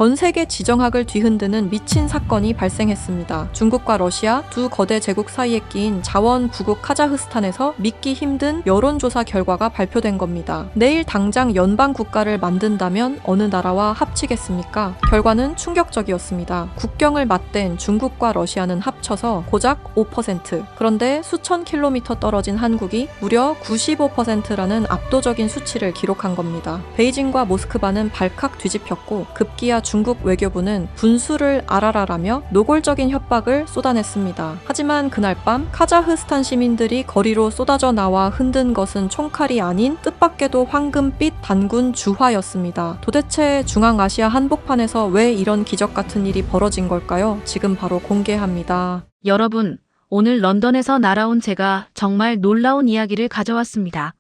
전 세계 지정학을 뒤흔드는 미친 사건이 발생했습니다. 중국과 러시아 두 거대 제국 사이에 끼인 자원 부국 카자흐스탄에서 믿기 힘든 여론조사 결과가 발표된 겁니다. 내일 당장 연방 국가를 만든다면 어느 나라와 합치겠습니까? 결과는 충격적이었습니다. 국경을 맞댄 중국과 러시아는 합쳐서 고작 5%. 그런데 수천 킬로미터 떨어진 한국이 무려 95%라는 압도적인 수치를 기록한 겁니다. 베이징과 모스크바는 발칵 뒤집혔고 급기야 중국 외교부는 분수를 알아라라며 노골적인 협박을 쏟아냈습니다. 하지만 그날 밤 카자흐스탄 시민들이 거리로 쏟아져 나와 흔든 것은 총칼이 아닌 뜻밖에도 황금빛 단군 주화였습니다. 도대체 중앙아시아 한복판에서 왜 이런 기적 같은 일이 벌어진 걸까요? 지금 바로 공개합니다. 여러분, 오늘 런던에서 날아온 제가 정말 놀라운 이야기를 가져왔습니다.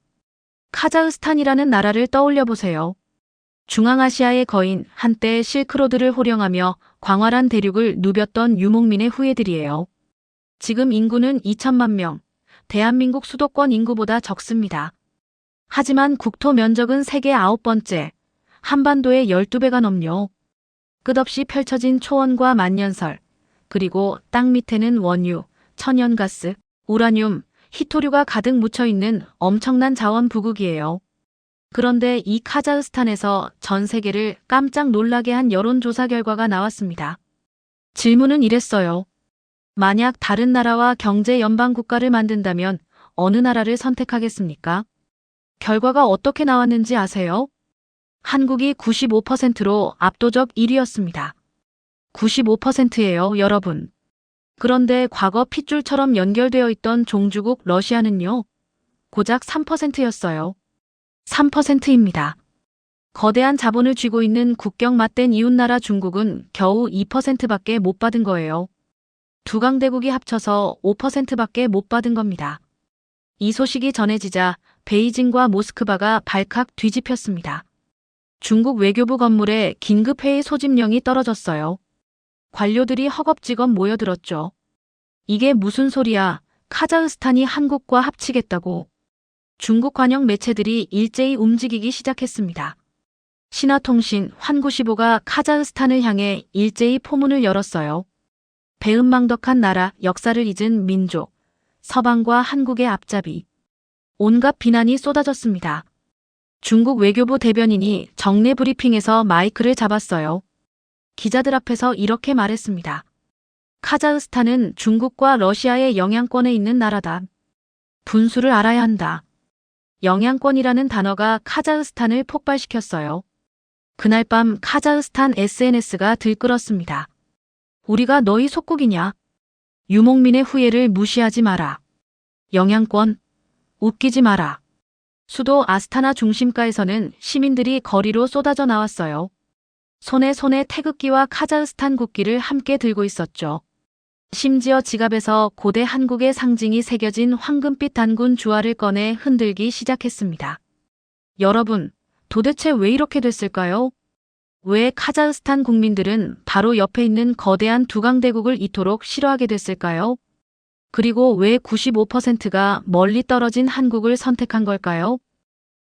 카자흐스탄이라는 나라를 떠올려 보세요. 중앙아시아의 거인, 한때 실크로드를 호령하며 광활한 대륙을 누볐던 유목민의 후예들이에요. 지금 인구는 2천만 명, 대한민국 수도권 인구보다 적습니다. 하지만 국토 면적은 세계 9번째, 한반도의 12배가 넘요. 끝없이 펼쳐진 초원과 만년설, 그리고 땅 밑에는 원유, 천연가스, 우라늄, 히토류가 가득 묻혀있는 엄청난 자원 부국이에요. 그런데 이 카자흐스탄에서 전 세계를 깜짝 놀라게 한 여론조사 결과가 나왔습니다. 질문은 이랬어요. 만약 다른 나라와 경제 연방 국가를 만든다면 어느 나라를 선택하겠습니까? 결과가 어떻게 나왔는지 아세요? 한국이 95%로 압도적 1위였습니다. 95%예요, 여러분. 그런데 과거 핏줄처럼 연결되어 있던 종주국 러시아는요, 고작 3%였어요. 3%입니다. 거대한 자본을 쥐고 있는 국경 맞댄 이웃나라 중국은 겨우 2%밖에 못 받은 거예요. 두 강대국이 합쳐서 5%밖에 못 받은 겁니다. 이 소식이 전해지자 베이징과 모스크바가 발칵 뒤집혔습니다. 중국 외교부 건물에 긴급회의 소집령이 떨어졌어요. 관료들이 허겁지겁 모여들었죠. 이게 무슨 소리야? 카자흐스탄이 한국과 합치겠다고. 중국 관영 매체들이 일제히 움직이기 시작했습니다. 신화통신, 환구시보가 카자흐스탄을 향해 일제히 포문을 열었어요. 배은망덕한 나라, 역사를 잊은 민족, 서방과 한국의 앞잡이. 온갖 비난이 쏟아졌습니다. 중국 외교부 대변인이 정례 브리핑에서 마이크를 잡았어요. 기자들 앞에서 이렇게 말했습니다. 카자흐스탄은 중국과 러시아의 영향권에 있는 나라다. 분수를 알아야 한다. 영향권이라는 단어가 카자흐스탄을 폭발시켰어요. 그날 밤 카자흐스탄 SNS가 들끓었습니다. 우리가 너희 속국이냐? 유목민의 후예를 무시하지 마라. 영향권, 웃기지 마라. 수도 아스타나 중심가에서는 시민들이 거리로 쏟아져 나왔어요. 손에 태극기와 카자흐스탄 국기를 함께 들고 있었죠. 심지어 지갑에서 고대 한국의 상징이 새겨진 황금빛 단군 주화를 꺼내 흔들기 시작했습니다. 여러분, 도대체 왜 이렇게 됐을까요? 왜 카자흐스탄 국민들은 바로 옆에 있는 거대한 두강대국을 이토록 싫어하게 됐을까요? 그리고 왜 95%가 멀리 떨어진 한국을 선택한 걸까요?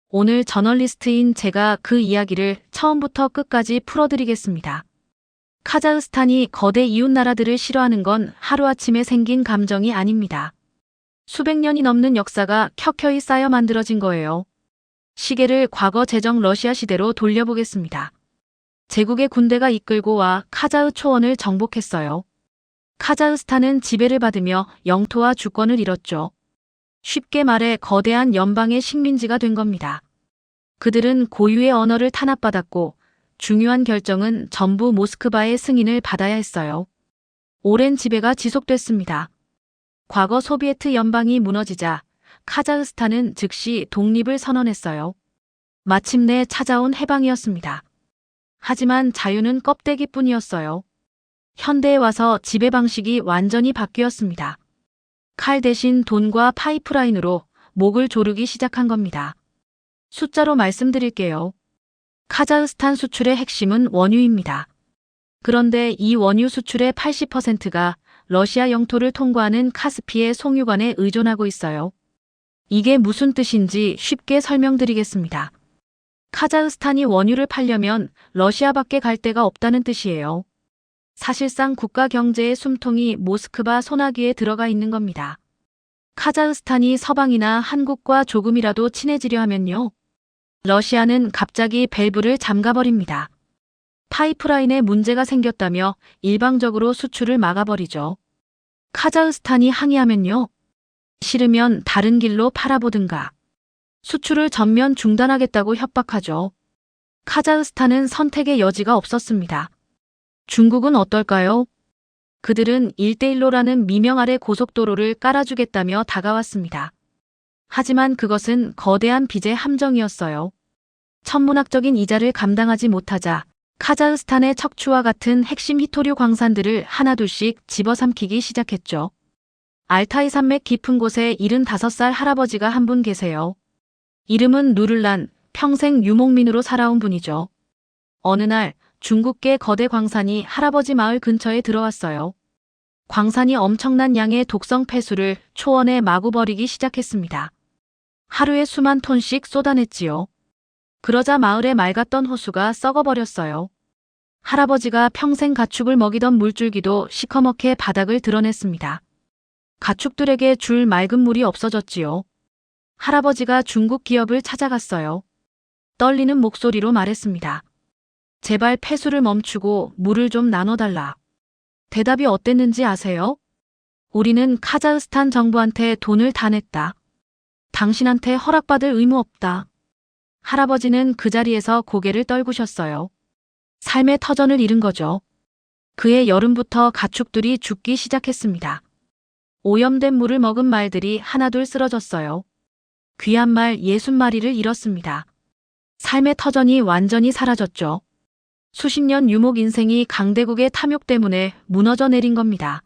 오늘 저널리스트인 제가 그 이야기를 처음부터 끝까지 풀어드리겠습니다. 카자흐스탄이 거대 이웃나라들을 싫어하는 건 하루아침에 생긴 감정이 아닙니다. 수백 년이 넘는 역사가 켜켜이 쌓여 만들어진 거예요. 시계를 과거 제정 러시아 시대로 돌려보겠습니다. 제국의 군대가 이끌고 와 카자흐 초원을 정복했어요. 카자흐스탄은 지배를 받으며 영토와 주권을 잃었죠. 쉽게 말해 거대한 연방의 식민지가 된 겁니다. 그들은 고유의 언어를 탄압받았고 중요한 결정은 전부 모스크바의 승인을 받아야 했어요. 오랜 지배가 지속됐습니다. 과거 소비에트 연방이 무너지자 카자흐스탄은 즉시 독립을 선언했어요. 마침내 찾아온 해방이었습니다. 하지만 자유는 껍데기뿐이었어요. 현대에 와서 지배 방식이 완전히 바뀌었습니다. 칼 대신 돈과 파이프라인으로 목을 조르기 시작한 겁니다. 숫자로 말씀드릴게요. 카자흐스탄 수출의 핵심은 원유입니다. 그런데 이 원유 수출의 80%가 러시아 영토를 통과하는 카스피의 송유관에 의존하고 있어요. 이게 무슨 뜻인지 쉽게 설명드리겠습니다. 카자흐스탄이 원유를 팔려면 러시아밖에 갈 데가 없다는 뜻이에요. 사실상 국가 경제의 숨통이 모스크바 소나기에 들어가 있는 겁니다. 카자흐스탄이 서방이나 한국과 조금이라도 친해지려 하면요. 러시아는 갑자기 밸브를 잠가버립니다. 파이프라인에 문제가 생겼다며 일방적으로 수출을 막아버리죠. 카자흐스탄이 항의하면요. 싫으면 다른 길로 팔아보든가. 수출을 전면 중단하겠다고 협박하죠. 카자흐스탄은 선택의 여지가 없었습니다. 중국은 어떨까요? 그들은 1대1로라는 미명 아래 고속도로를 깔아주겠다며 다가왔습니다. 하지만 그것은 거대한 빚의 함정이었어요. 천문학적인 이자를 감당하지 못하자 카자흐스탄의 척추와 같은 핵심 희토류 광산들을 하나둘씩 집어삼키기 시작했죠. 알타이 산맥 깊은 곳에 75살 할아버지가 한 분 계세요. 이름은 누를란, 평생 유목민으로 살아온 분이죠. 어느 날 중국계 거대 광산이 할아버지 마을 근처에 들어왔어요. 광산이 엄청난 양의 독성 폐수를 초원에 마구 버리기 시작했습니다. 하루에 수만 톤씩 쏟아냈지요. 그러자 마을의 맑았던 호수가 썩어버렸어요. 할아버지가 평생 가축을 먹이던 물줄기도 시커멓게 바닥을 드러냈습니다. 가축들에게 줄 맑은 물이 없어졌지요. 할아버지가 중국 기업을 찾아갔어요. 떨리는 목소리로 말했습니다. 제발 폐수를 멈추고 물을 좀 나눠달라. 대답이 어땠는지 아세요? 우리는 카자흐스탄 정부한테 돈을 다 냈다. 당신한테 허락받을 의무 없다. 할아버지는 그 자리에서 고개를 떨구셨어요. 삶의 터전을 잃은 거죠. 그해 여름부터 가축들이 죽기 시작했습니다. 오염된 물을 먹은 말들이 하나둘 쓰러졌어요. 귀한 말 60마리를 잃었습니다. 삶의 터전이 완전히 사라졌죠. 수십 년 유목 인생이 강대국의 탐욕 때문에 무너져 내린 겁니다.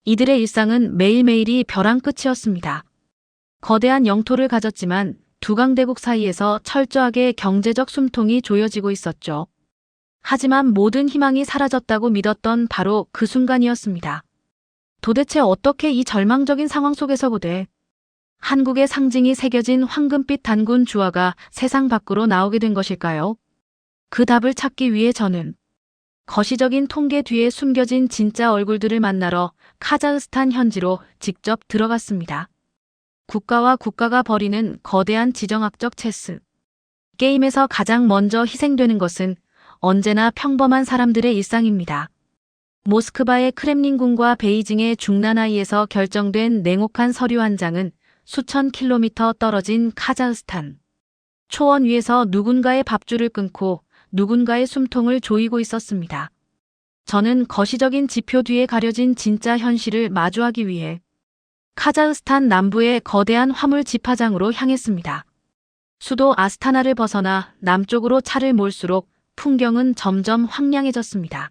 이들의 일상은 매일매일이 벼랑 끝이었습니다. 거대한 영토를 가졌지만 두 강대국 사이에서 철저하게 경제적 숨통이 조여지고 있었죠. 하지만 모든 희망이 사라졌다고 믿었던 바로 그 순간이었습니다. 도대체 어떻게 이 절망적인 상황 속에서 고대 한국의 상징이 새겨진 황금빛 단군 주화가 세상 밖으로 나오게 된 것일까요? 그 답을 찾기 위해 저는 거시적인 통계 뒤에 숨겨진 진짜 얼굴들을 만나러 카자흐스탄 현지로 직접 들어갔습니다. 국가와 국가가 벌이는 거대한 지정학적 체스. 게임에서 가장 먼저 희생되는 것은 언제나 평범한 사람들의 일상입니다. 모스크바의 크렘린궁과 베이징의 중나나이에서 결정된 냉혹한 서류 한 장은 수천 킬로미터 떨어진 카자흐스탄. 초원 위에서 누군가의 밥줄을 끊고 누군가의 숨통을 조이고 있었습니다. 저는 거시적인 지표 뒤에 가려진 진짜 현실을 마주하기 위해 카자흐스탄 남부의 거대한 화물 집화장으로 향했습니다. 수도 아스타나를 벗어나 남쪽으로 차를 몰수록 풍경은 점점 황량해졌습니다.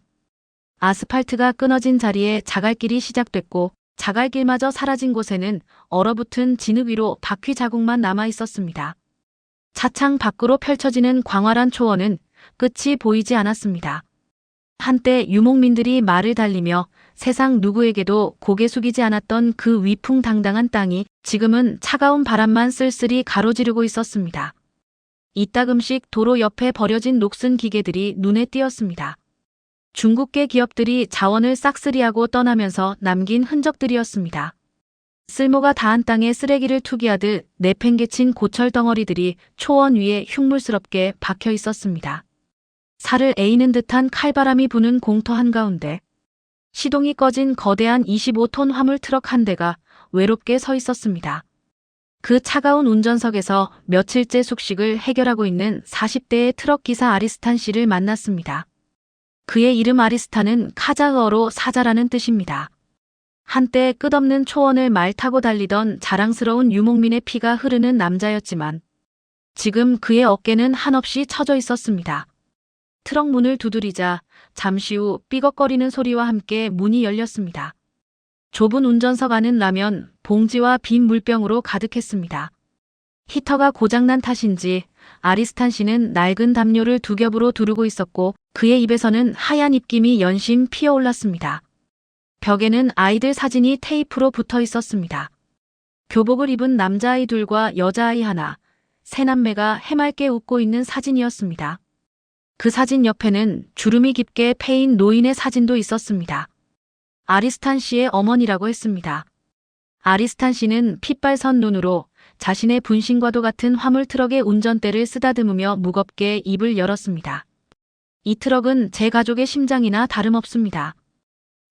아스팔트가 끊어진 자리에 자갈길이 시작됐고 자갈길마저 사라진 곳에는 얼어붙은 진흙 위로 바퀴 자국만 남아 있었습니다. 차창 밖으로 펼쳐지는 광활한 초원은 끝이 보이지 않았습니다. 한때 유목민들이 말을 달리며 세상 누구에게도 고개 숙이지 않았던 그 위풍당당한 땅이 지금은 차가운 바람만 쓸쓸히 가로지르고 있었습니다. 이따금씩 도로 옆에 버려진 녹슨 기계들이 눈에 띄었습니다. 중국계 기업들이 자원을 싹쓸이하고 떠나면서 남긴 흔적들이었습니다. 쓸모가 다한 땅에 쓰레기를 투기하듯 내팽개친 고철 덩어리들이 초원 위에 흉물스럽게 박혀 있었습니다. 살을 에이는 듯한 칼바람이 부는 공터 한가운데 시동이 꺼진 거대한 25톤 화물 트럭 한 대가 외롭게 서 있었습니다. 그 차가운 운전석에서 며칠째 숙식을 해결하고 있는 40대의 트럭 기사 아리스탄 씨를 만났습니다. 그의 이름 아리스탄은 카자흐어로 사자라는 뜻입니다. 한때 끝없는 초원을 말 타고 달리던 자랑스러운 유목민의 피가 흐르는 남자였지만 지금 그의 어깨는 한없이 처져 있었습니다. 트럭 문을 두드리자 잠시 후 삐걱거리는 소리와 함께 문이 열렸습니다. 좁은 운전석 안은 라면, 봉지와 빈 물병으로 가득했습니다. 히터가 고장난 탓인지 아리스탄 씨는 낡은 담요를 두 겹으로 두르고 있었고 그의 입에서는 하얀 입김이 연심 피어올랐습니다. 벽에는 아이들 사진이 테이프로 붙어 있었습니다. 교복을 입은 남자아이 둘과 여자아이 하나, 세 남매가 해맑게 웃고 있는 사진이었습니다. 그 사진 옆에는 주름이 깊게 패인 노인의 사진도 있었습니다. 아리스탄 씨의 어머니라고 했습니다. 아리스탄 씨는 핏발선 눈으로 자신의 분신과도 같은 화물 트럭의 운전대를 쓰다듬으며 무겁게 입을 열었습니다. 이 트럭은 제 가족의 심장이나 다름없습니다.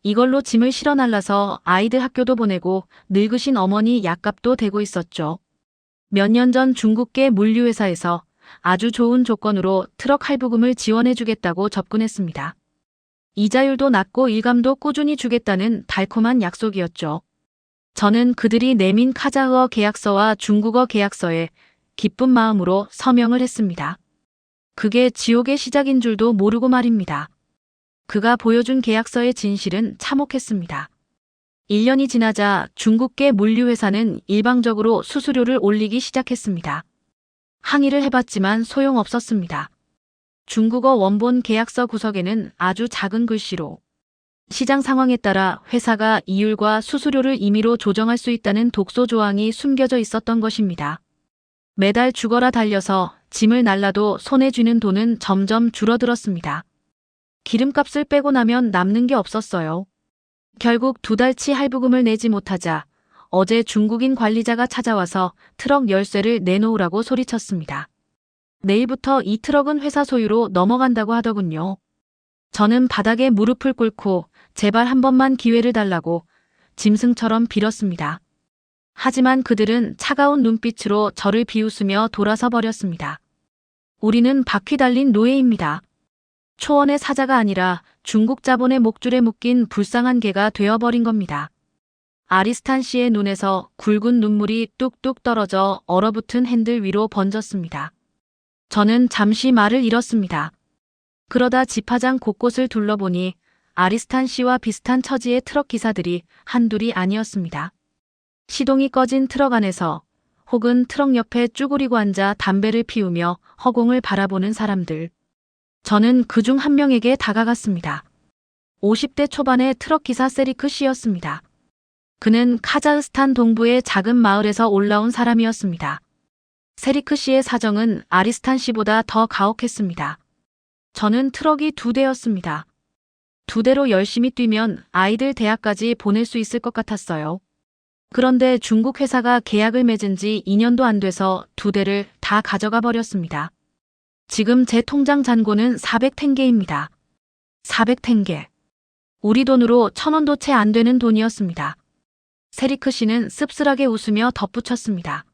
이걸로 짐을 실어 날라서 아이들 학교도 보내고 늙으신 어머니 약값도 대고 있었죠. 몇 년 전 중국계 물류회사에서 아주 좋은 조건으로 트럭 할부금을 지원해주겠다고 접근했습니다. 이자율도 낮고 일감도 꾸준히 주겠다는 달콤한 약속이었죠. 저는 그들이 내민 카자흐어 계약서와 중국어 계약서에 기쁜 마음으로 서명을 했습니다. 그게 지옥의 시작인 줄도 모르고 말입니다. 그가 보여준 계약서의 진실은 참혹했습니다. 1년이 지나자 중국계 물류회사는 일방적으로 수수료를 올리기 시작했습니다. 항의를 해봤지만 소용없었습니다. 중국어 원본 계약서 구석에는 아주 작은 글씨로 시장 상황에 따라 회사가 이율과 수수료를 임의로 조정할 수 있다는 독소 조항이 숨겨져 있었던 것입니다. 매달 죽어라 달려서 짐을 날라도 손에 쥐는 돈은 점점 줄어들었습니다. 기름값을 빼고 나면 남는 게 없었어요. 결국 2달치 할부금을 내지 못하자 어제 중국인 관리자가 찾아와서 트럭 열쇠를 내놓으라고 소리쳤습니다. 내일부터 이 트럭은 회사 소유로 넘어간다고 하더군요. 저는 바닥에 무릎을 꿇고 제발 한 번만 기회를 달라고 짐승처럼 빌었습니다. 하지만 그들은 차가운 눈빛으로 저를 비웃으며 돌아서 버렸습니다. 우리는 바퀴 달린 노예입니다. 초원의 사자가 아니라 중국 자본의 목줄에 묶인 불쌍한 개가 되어버린 겁니다. 아리스탄 씨의 눈에서 굵은 눈물이 뚝뚝 떨어져 얼어붙은 핸들 위로 번졌습니다. 저는 잠시 말을 잃었습니다. 그러다 집화장 곳곳을 둘러보니 아리스탄 씨와 비슷한 처지의 트럭 기사들이 한둘이 아니었습니다. 시동이 꺼진 트럭 안에서 혹은 트럭 옆에 쭈그리고 앉아 담배를 피우며 허공을 바라보는 사람들. 저는 그중 한 명에게 다가갔습니다. 50대 초반의 트럭 기사 세리크 씨였습니다. 그는 카자흐스탄 동부의 작은 마을에서 올라온 사람이었습니다. 세리크 씨의 사정은 아리스탄 씨보다 더 가혹했습니다. 저는 트럭이 2대였습니다. 2대로 열심히 뛰면 아이들 대학까지 보낼 수 있을 것 같았어요. 그런데 중국 회사가 계약을 맺은 지 2년도 안 돼서 2대를 다 가져가 버렸습니다. 지금 제 통장 잔고는 400탱게입니다. 400탱게. 우리 돈으로 1,000원도 채 안 되는 돈이었습니다. 세리크 씨는 씁쓸하게 웃으며 덧붙였습니다.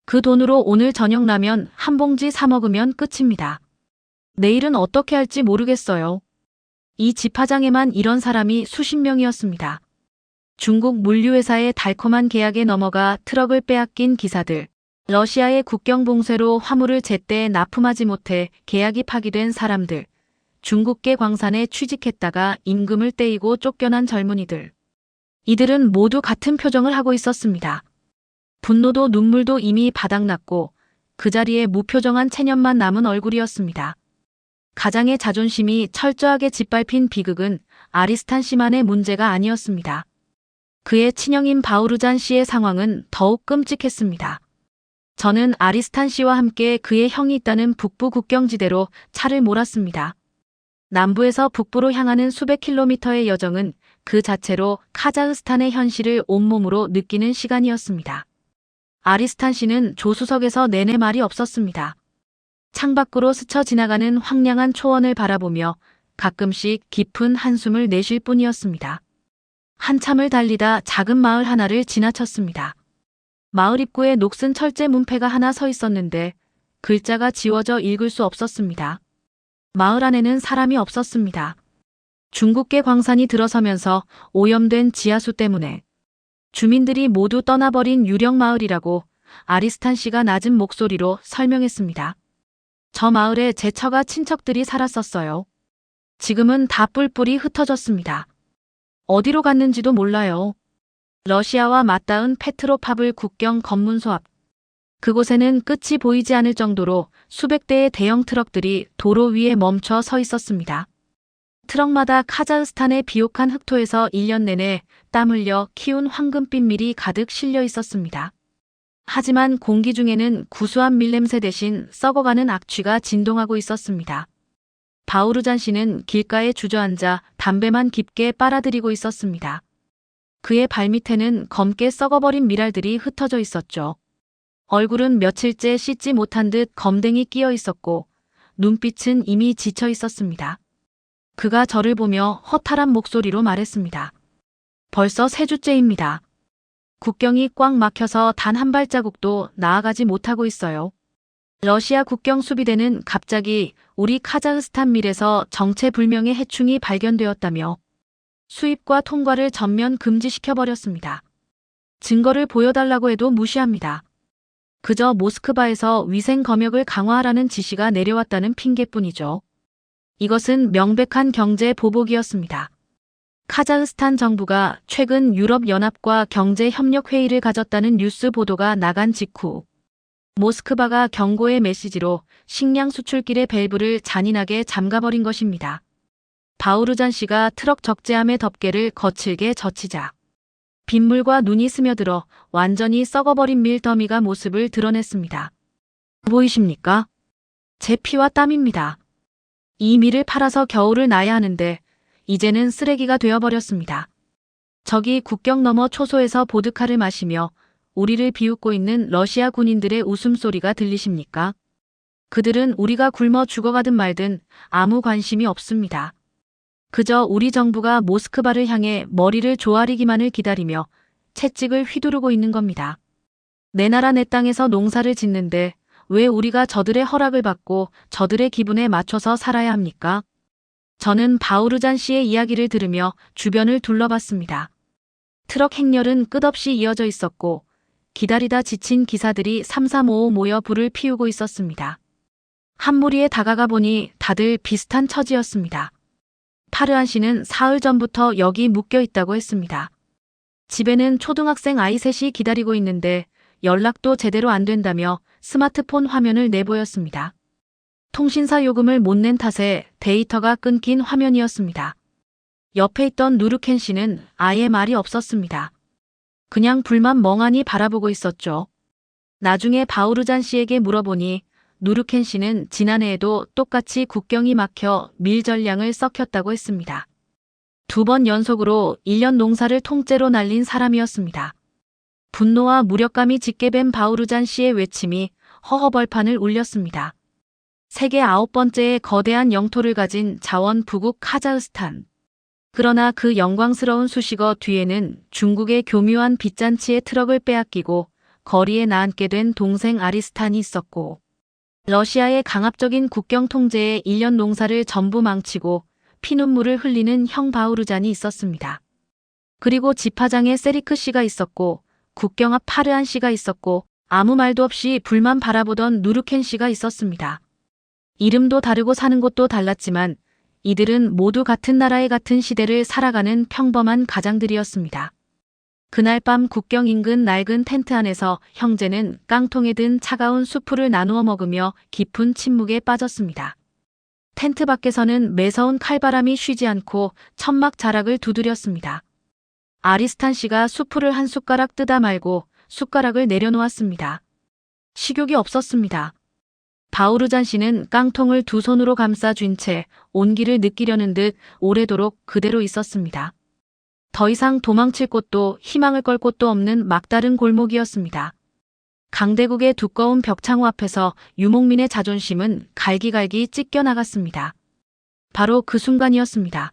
그 돈으로 오늘 저녁 라면 한 봉지 사 먹으면 끝입니다. 내일은 어떻게 할지 모르겠어요. 이 집화장에만 이런 사람이 수십 명이었습니다. 중국 물류회사의 달콤한 계약에 넘어가 트럭을 빼앗긴 기사들, 러시아의 국경 봉쇄로 화물을 제때 납품하지 못해 계약이 파기된 사람들, 중국계 광산에 취직했다가 임금을 떼이고 쫓겨난 젊은이들. 이들은 모두 같은 표정을 하고 있었습니다. 분노도 눈물도 이미 바닥났고 그 자리에 무표정한 체념만 남은 얼굴이었습니다. 가장의 자존심이 철저하게 짓밟힌 비극은 아리스탄 씨만의 문제가 아니었습니다. 그의 친형인 바우르잔 씨의 상황은 더욱 끔찍했습니다. 저는 아리스탄 씨와 함께 그의 형이 있다는 북부 국경지대로 차를 몰았습니다. 남부에서 북부로 향하는 수백 킬로미터의 여정은 그 자체로 카자흐스탄의 현실을 온몸으로 느끼는 시간이었습니다. 아리스탄 씨는 조수석에서 내내 말이 없었습니다. 창밖으로 스쳐 지나가는 황량한 초원을 바라보며 가끔씩 깊은 한숨을 내쉴 뿐이었습니다. 한참을 달리다 작은 마을 하나를 지나쳤습니다. 마을 입구에 녹슨 철제 문패가 하나 서 있었는데 글자가 지워져 읽을 수 없었습니다. 마을 안에는 사람이 없었습니다. 중국계 광산이 들어서면서 오염된 지하수 때문에 주민들이 모두 떠나버린 유령 마을이라고 아리스탄 씨가 낮은 목소리로 설명했습니다. 저 마을에 제 처가 친척들이 살았었어요. 지금은 다 뿔뿔이 흩어졌습니다. 어디로 갔는지도 몰라요. 러시아와 맞닿은 페트로파블 국경 검문소 앞. 그곳에는 끝이 보이지 않을 정도로 수백 대의 대형 트럭들이 도로 위에 멈춰 서 있었습니다. 트럭마다 카자흐스탄의 비옥한 흑토에서 1년 내내 땀 흘려 키운 황금빛 밀이 가득 실려 있었습니다. 하지만 공기 중에는 구수한 밀냄새 대신 썩어가는 악취가 진동하고 있었습니다. 바우르잔 씨는 길가에 주저앉아 담배만 깊게 빨아들이고 있었습니다. 그의 발밑에는 검게 썩어버린 미랄들이 흩어져 있었죠. 얼굴은 며칠째 씻지 못한 듯 검댕이 끼어 있었고 눈빛은 이미 지쳐 있었습니다. 그가 저를 보며 허탈한 목소리로 말했습니다. 벌써 3주째입니다. 국경이 꽉 막혀서 단 한 발자국도 나아가지 못하고 있어요. 러시아 국경 수비대는 갑자기 우리 카자흐스탄 밀에서 정체불명의 해충이 발견되었다며 수입과 통과를 전면 금지시켜버렸습니다. 증거를 보여달라고 해도 무시합니다. 그저 모스크바에서 위생 검역을 강화하라는 지시가 내려왔다는 핑계뿐이죠. 이것은 명백한 경제 보복이었습니다. 카자흐스탄 정부가 최근 유럽연합과 경제협력회의를 가졌다는 뉴스 보도가 나간 직후 모스크바가 경고의 메시지로 식량 수출길의 밸브를 잔인하게 잠가버린 것입니다. 바우르잔 씨가 트럭 적재함의 덮개를 거칠게 젖히자 빗물과 눈이 스며들어 완전히 썩어버린 밀 더미가 모습을 드러냈습니다. 보이십니까? 제 피와 땀입니다. 이 밀을 팔아서 겨울을 나야 하는데 이제는 쓰레기가 되어버렸습니다. 저기 국경 너머 초소에서 보드카를 마시며 우리를 비웃고 있는 러시아 군인들의 웃음소리가 들리십니까? 그들은 우리가 굶어 죽어가든 말든 아무 관심이 없습니다. 그저 우리 정부가 모스크바를 향해 머리를 조아리기만을 기다리며 채찍을 휘두르고 있는 겁니다. 내 나라 내 땅에서 농사를 짓는데 왜 우리가 저들의 허락을 받고 저들의 기분에 맞춰서 살아야 합니까? 저는 바우르잔 씨의 이야기를 들으며 주변을 둘러봤습니다. 트럭 행렬은 끝없이 이어져 있었고 기다리다 지친 기사들이 삼삼오오 모여 불을 피우고 있었습니다. 한 무리에 다가가 보니 다들 비슷한 처지였습니다. 파르한 씨는 사흘 전부터 여기 묶여 있다고 했습니다. 집에는 초등학생 아이 셋이 기다리고 있는데 연락도 제대로 안 된다며 스마트폰 화면을 내보였습니다. 통신사 요금을 못 낸 탓에 데이터가 끊긴 화면이었습니다. 옆에 있던 누르켄 씨는 아예 말이 없었습니다. 그냥 불만 멍하니 바라보고 있었죠. 나중에 바우르잔 씨에게 물어보니 누르켄 씨는 지난해에도 똑같이 국경이 막혀 밀 전량을 썩혔다고 했습니다. 2번 연속으로 1년 농사를 통째로 날린 사람이었습니다. 분노와 무력감이 짙게 밴 바우르잔 씨의 외침이 허허벌판을 울렸습니다. 세계 9번째의 거대한 영토를 가진 자원부국 카자흐스탄. 그러나 그 영광스러운 수식어 뒤에는 중국의 교묘한 빚잔치의 트럭을 빼앗기고 거리에 나앉게 된 동생 아리스탄이 있었고 러시아의 강압적인 국경 통제에 1년 농사를 전부 망치고 피눈물을 흘리는 형 바우르잔이 있었습니다. 그리고 집화장에 세리크 씨가 있었고 국경 앞 파르한 씨가 있었고 아무 말도 없이 불만 바라보던 누르켄 씨가 있었습니다. 이름도 다르고 사는 곳도 달랐지만 이들은 모두 같은 나라의 같은 시대를 살아가는 평범한 가장들이었습니다. 그날 밤 국경 인근 낡은 텐트 안에서 형제는 깡통에 든 차가운 수프를 나누어 먹으며 깊은 침묵에 빠졌습니다. 텐트 밖에서는 매서운 칼바람이 쉬지 않고 천막 자락을 두드렸습니다. 아리스탄 씨가 수프를 한 숟가락 뜯어 말고 숟가락을 내려놓았습니다. 식욕이 없었습니다. 바우르잔 씨는 깡통을 두 손으로 감싸 쥔 채 온기를 느끼려는 듯 오래도록 그대로 있었습니다. 더 이상 도망칠 곳도 희망을 걸 곳도 없는 막다른 골목이었습니다. 강대국의 두꺼운 벽창호 앞에서 유목민의 자존심은 갈기갈기 찢겨나갔습니다. 바로 그 순간이었습니다.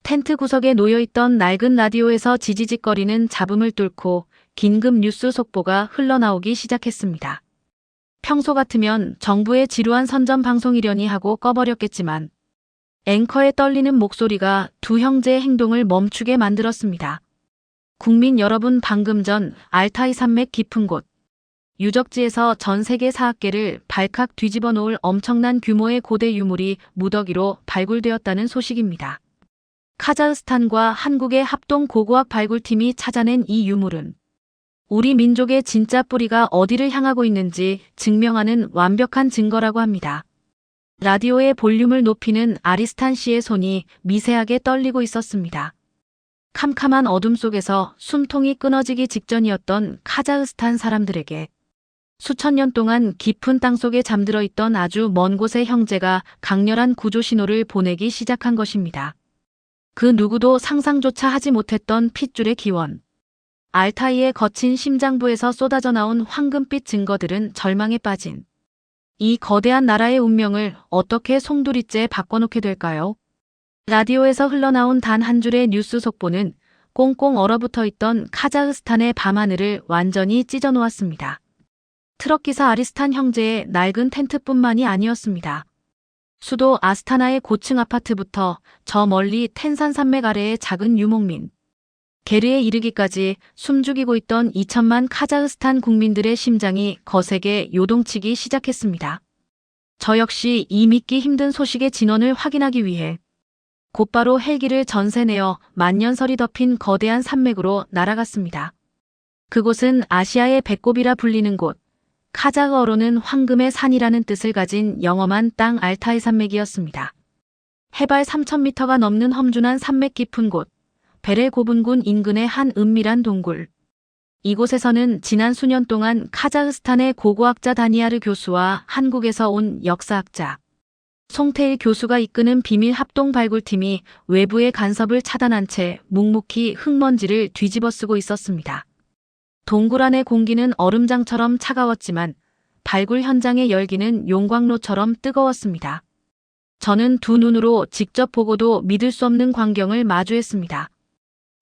텐트 구석에 놓여있던 낡은 라디오에서 지지직거리는 잡음을 뚫고 긴급 뉴스 속보가 흘러나오기 시작했습니다. 평소 같으면 정부의 지루한 선전 방송이려니 하고 꺼버렸겠지만 앵커의 떨리는 목소리가 두 형제의 행동을 멈추게 만들었습니다. 국민 여러분, 방금 전 알타이 산맥 깊은 곳 유적지에서 전 세계 사학계를 발칵 뒤집어 놓을 엄청난 규모의 고대 유물이 무더기로 발굴되었다는 소식입니다. 카자흐스탄과 한국의 합동 고고학 발굴팀이 찾아낸 이 유물은 우리 민족의 진짜 뿌리가 어디를 향하고 있는지 증명하는 완벽한 증거라고 합니다. 라디오의 볼륨을 높이는 아리스탄 씨의 손이 미세하게 떨리고 있었습니다. 캄캄한 어둠 속에서 숨통이 끊어지기 직전이었던 카자흐스탄 사람들에게 수천 년 동안 깊은 땅속에 잠들어 있던 아주 먼 곳의 형제가 강렬한 구조 신호를 보내기 시작한 것입니다. 그 누구도 상상조차 하지 못했던 핏줄의 기원. 알타이의 거친 심장부에서 쏟아져 나온 황금빛 증거들은 절망에 빠진 이 거대한 나라의 운명을 어떻게 송두리째 바꿔놓게 될까요? 라디오에서 흘러나온 단 한 줄의 뉴스 속보는 꽁꽁 얼어붙어 있던 카자흐스탄의 밤하늘을 완전히 찢어놓았습니다. 트럭기사 아리스탄 형제의 낡은 텐트뿐만이 아니었습니다. 수도 아스타나의 고층 아파트부터 저 멀리 텐산 산맥 아래의 작은 유목민, 게르에 이르기까지 숨죽이고 있던 2천만 카자흐스탄 국민들의 심장이 거세게 요동치기 시작했습니다. 저 역시 이 믿기 힘든 소식의 진원을 확인하기 위해 곧바로 헬기를 전세내어 만년설이 덮인 거대한 산맥으로 날아갔습니다. 그곳은 아시아의 배꼽이라 불리는 곳, 카자흐어로는 황금의 산이라는 뜻을 가진 영험한 땅 알타이 산맥이었습니다. 해발 3,000m가 넘는 험준한 산맥 깊은 곳, 베레 고분군 인근의 한 은밀한 동굴. 이곳에서는 지난 수년 동안 카자흐스탄의 고고학자 다니아르 교수와 한국에서 온 역사학자 송태일 교수가 이끄는 비밀 합동 발굴팀이 외부의 간섭을 차단한 채 묵묵히 흙먼지를 뒤집어쓰고 있었습니다. 동굴 안의 공기는 얼음장처럼 차가웠지만 발굴 현장의 열기는 용광로처럼 뜨거웠습니다. 저는 두 눈으로 직접 보고도 믿을 수 없는 광경을 마주했습니다.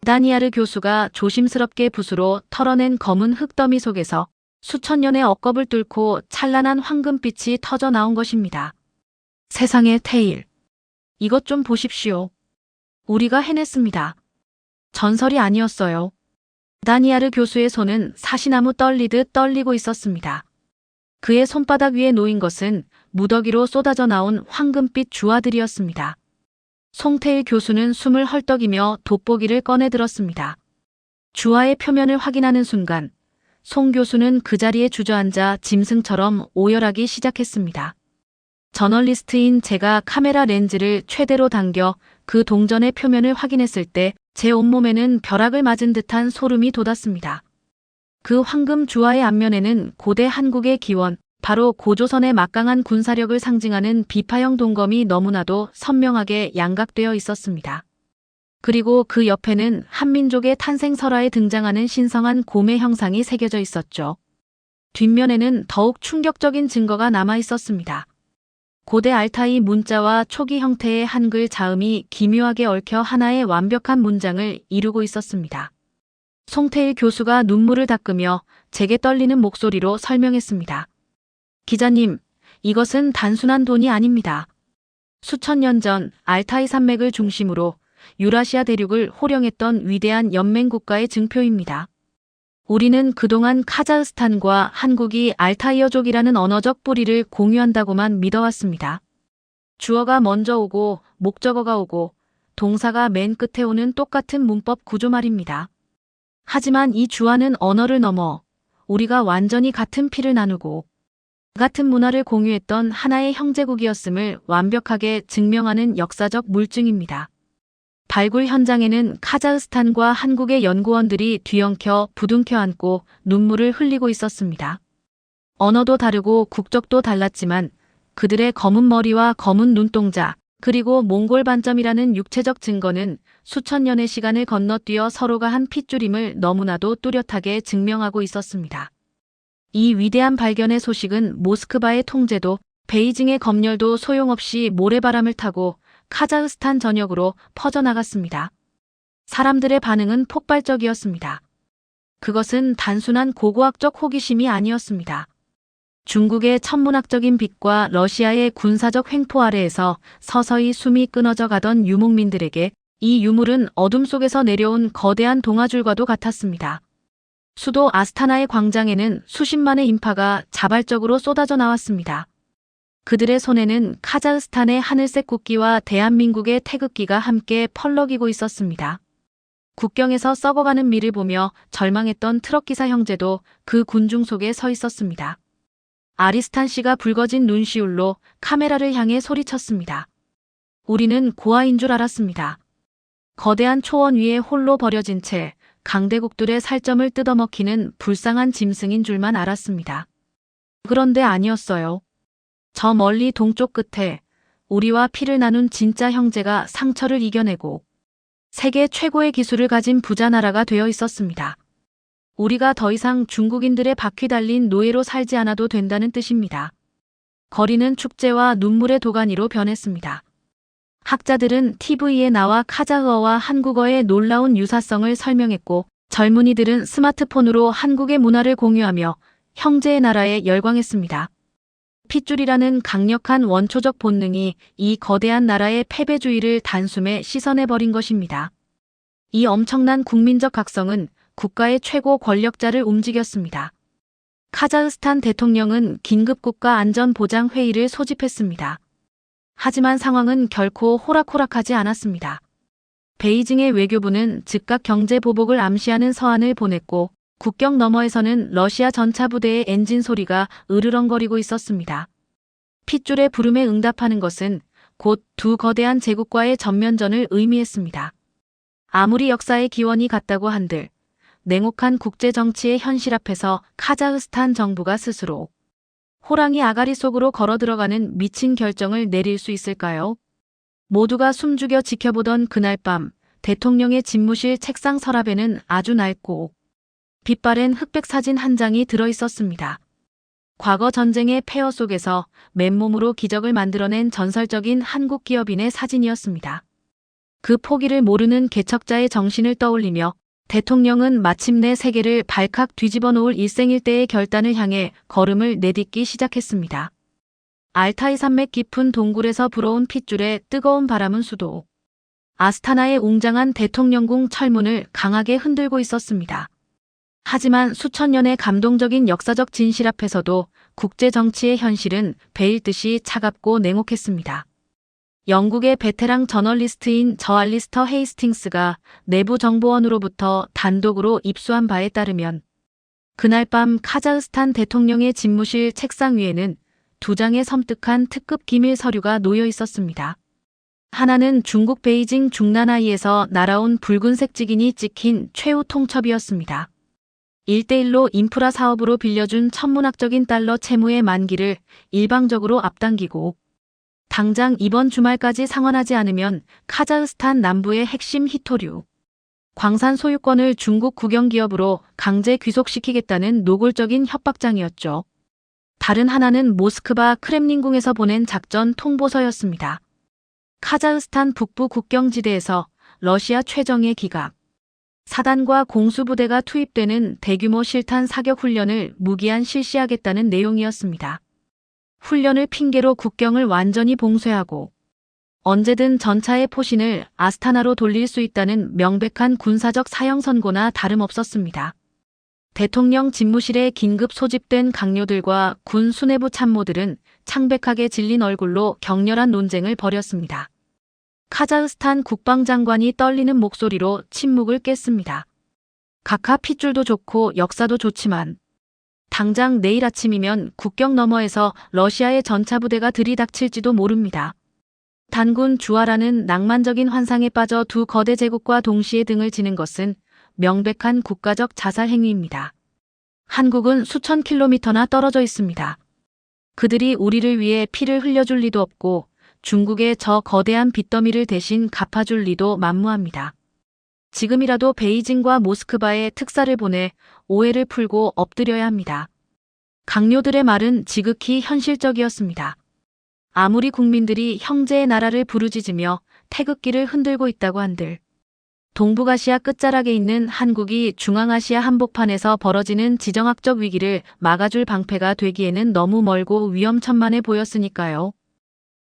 다니아르 교수가 조심스럽게 붓으로 털어낸 검은 흙더미 속에서 수천 년의 억겁을 뚫고 찬란한 황금빛이 터져 나온 것입니다. 세상의 테일. 이것 좀 보십시오. 우리가 해냈습니다. 전설이 아니었어요. 다니아르 교수의 손은 사시나무 떨리듯 떨리고 있었습니다. 그의 손바닥 위에 놓인 것은 무더기로 쏟아져 나온 황금빛 주화들이었습니다. 송태일 교수는 숨을 헐떡이며 돋보기를 꺼내 들었습니다. 주화의 표면을 확인하는 순간 송 교수는 그 자리에 주저앉아 짐승처럼 오열하기 시작했습니다. 저널리스트인 제가 카메라 렌즈를 최대로 당겨 그 동전의 표면을 확인했을 때 제 온몸에는 벼락을 맞은 듯한 소름이 돋았습니다. 그 황금 주화의 앞면에는 고대 한국의 기원, 바로 고조선의 막강한 군사력을 상징하는 비파형 동검이 너무나도 선명하게 양각되어 있었습니다. 그리고 그 옆에는 한민족의 탄생 설화에 등장하는 신성한 곰의 형상이 새겨져 있었죠. 뒷면에는 더욱 충격적인 증거가 남아 있었습니다. 고대 알타이 문자와 초기 형태의 한글 자음이 기묘하게 얽혀 하나의 완벽한 문장을 이루고 있었습니다. 송태일 교수가 눈물을 닦으며 제게 떨리는 목소리로 설명했습니다. 기자님, 이것은 단순한 돈이 아닙니다. 수천 년 전 알타이 산맥을 중심으로 유라시아 대륙을 호령했던 위대한 연맹 국가의 증표입니다. 우리는 그동안 카자흐스탄과 한국이 알타이어족이라는 언어적 뿌리를 공유한다고만 믿어왔습니다. 주어가 먼저 오고 목적어가 오고 동사가 맨 끝에 오는 똑같은 문법 구조 말입니다. 하지만 이 주어는 언어를 넘어 우리가 완전히 같은 피를 나누고 같은 문화를 공유했던 하나의 형제국이었음을 완벽하게 증명하는 역사적 물증입니다. 발굴 현장에는 카자흐스탄과 한국의 연구원들이 뒤엉켜 부둥켜 안고 눈물을 흘리고 있었습니다. 언어도 다르고 국적도 달랐지만 그들의 검은 머리와 검은 눈동자, 그리고 몽골 반점이라는 육체적 증거는 수천 년의 시간을 건너뛰어 서로가 한 핏줄임을 너무나도 뚜렷하게 증명하고 있었습니다. 이 위대한 발견의 소식은 모스크바의 통제도, 베이징의 검열도 소용없이 모래바람을 타고 카자흐스탄 전역으로 퍼져나갔습니다. 사람들의 반응은 폭발적이었습니다. 그것은 단순한 고고학적 호기심이 아니었습니다. 중국의 천문학적인 빛과 러시아의 군사적 횡포 아래에서 서서히 숨이 끊어져 가던 유목민들에게 이 유물은 어둠 속에서 내려온 거대한 동아줄과도 같았습니다. 수도 아스타나의 광장에는 수십만의 인파가 자발적으로 쏟아져 나왔습니다. 그들의 손에는 카자흐스탄의 하늘색 국기와 대한민국의 태극기가 함께 펄럭이고 있었습니다. 국경에서 썩어가는 밀을 보며 절망했던 트럭기사 형제도 그 군중 속에 서 있었습니다. 아리스탄 씨가 붉어진 눈시울로 카메라를 향해 소리쳤습니다. 우리는 고아인 줄 알았습니다. 거대한 초원 위에 홀로 버려진 채 강대국들의 살점을 뜯어먹히는 불쌍한 짐승인 줄만 알았습니다. 그런데 아니었어요. 저 멀리 동쪽 끝에 우리와 피를 나눈 진짜 형제가 상처를 이겨내고 세계 최고의 기술을 가진 부자 나라가 되어 있었습니다. 우리가 더 이상 중국인들의 바퀴 달린 노예로 살지 않아도 된다는 뜻입니다. 거리는 축제와 눈물의 도가니로 변했습니다. 학자들은 TV에 나와 카자흐어와 한국어의 놀라운 유사성을 설명했고 젊은이들은 스마트폰으로 한국의 문화를 공유하며 형제의 나라에 열광했습니다. 핏줄이라는 강력한 원초적 본능이 이 거대한 나라의 패배주의를 단숨에 씻어내버린 것입니다. 이 엄청난 국민적 각성은 국가의 최고 권력자를 움직였습니다. 카자흐스탄 대통령은 긴급국가안전보장회의를 소집했습니다. 하지만 상황은 결코 호락호락하지 않았습니다. 베이징의 외교부는 즉각 경제 보복을 암시하는 서한을 보냈고 국경 너머에서는 러시아 전차부대의 엔진 소리가 으르렁거리고 있었습니다. 핏줄의 부름에 응답하는 것은 곧 두 거대한 제국과의 전면전을 의미했습니다. 아무리 역사의 기원이 같다고 한들 냉혹한 국제정치의 현실 앞에서 카자흐스탄 정부가 스스로 호랑이 아가리 속으로 걸어 들어가는 미친 결정을 내릴 수 있을까요? 모두가 숨죽여 지켜보던 그날 밤 대통령의 집무실 책상 서랍에는 아주 낡고 빛바랜 흑백 사진 한 장이 들어 있었습니다. 과거 전쟁의 폐허 속에서 맨몸으로 기적을 만들어낸 전설적인 한국 기업인의 사진이었습니다. 그 포기를 모르는 개척자의 정신을 떠올리며 대통령은 마침내 세계를 발칵 뒤집어 놓을 일생일대의 결단을 향해 걸음을 내딛기 시작했습니다. 알타이 산맥 깊은 동굴에서 불어온 핏줄에 뜨거운 바람은 수도 아스타나의 웅장한 대통령궁 철문을 강하게 흔들고 있었습니다. 하지만 수천 년의 감동적인 역사적 진실 앞에서도 국제 정치의 현실은 베일듯이 차갑고 냉혹했습니다. 영국의 베테랑 저널리스트인 저 알리스터 헤이스팅스가 내부 정보원으로부터 단독으로 입수한 바에 따르면 그날 밤 카자흐스탄 대통령의 집무실 책상 위에는 두 장의 섬뜩한 특급 기밀 서류가 놓여 있었습니다. 하나는 중국 베이징 중난하이에서 날아온 붉은색 직인이 찍힌 최후 통첩이었습니다. 1대1로 인프라 사업으로 빌려준 천문학적인 달러 채무의 만기를 일방적으로 앞당기고 당장 이번 주말까지 상환하지 않으면 카자흐스탄 남부의 핵심 히토류 광산 소유권을 중국 국영기업으로 강제 귀속시키겠다는 노골적인 협박장이었죠. 다른 하나는 모스크바 크렘린궁에서 보낸 작전 통보서였습니다. 카자흐스탄 북부 국경지대에서 러시아 최정예 기갑 사단과 공수부대가 투입되는 대규모 실탄 사격 훈련을 무기한 실시하겠다는 내용이었습니다. 훈련을 핑계로 국경을 완전히 봉쇄하고 언제든 전차의 포신을 아스타나로 돌릴 수 있다는 명백한 군사적 사형 선고나 다름없었습니다. 대통령 집무실에 긴급 소집된 강요들과 군 수뇌부 참모들은 창백하게 질린 얼굴로 격렬한 논쟁을 벌였습니다. 카자흐스탄 국방장관이 떨리는 목소리로 침묵을 깼습니다. 각하 핏줄도 좋고 역사도 좋지만 당장 내일 아침이면 국경 너머에서 러시아의 전차부대가 들이닥칠지도 모릅니다. 단군 주화라는 낭만적인 환상에 빠져 두 거대 제국과 동시에 등을 지는 것은 명백한 국가적 자살 행위입니다. 한국은 수천 킬로미터나 떨어져 있습니다. 그들이 우리를 위해 피를 흘려줄 리도 없고 중국의 저 거대한 빚더미를 대신 갚아줄 리도 만무합니다. 지금이라도 베이징과 모스크바에 특사를 보내 오해를 풀고 엎드려야 합니다. 강요들의 말은 지극히 현실적이었습니다. 아무리 국민들이 형제의 나라를 부르짖으며 태극기를 흔들고 있다고 한들 동북아시아 끝자락에 있는 한국이 중앙아시아 한복판에서 벌어지는 지정학적 위기를 막아줄 방패가 되기에는 너무 멀고 위험천만해 보였으니까요.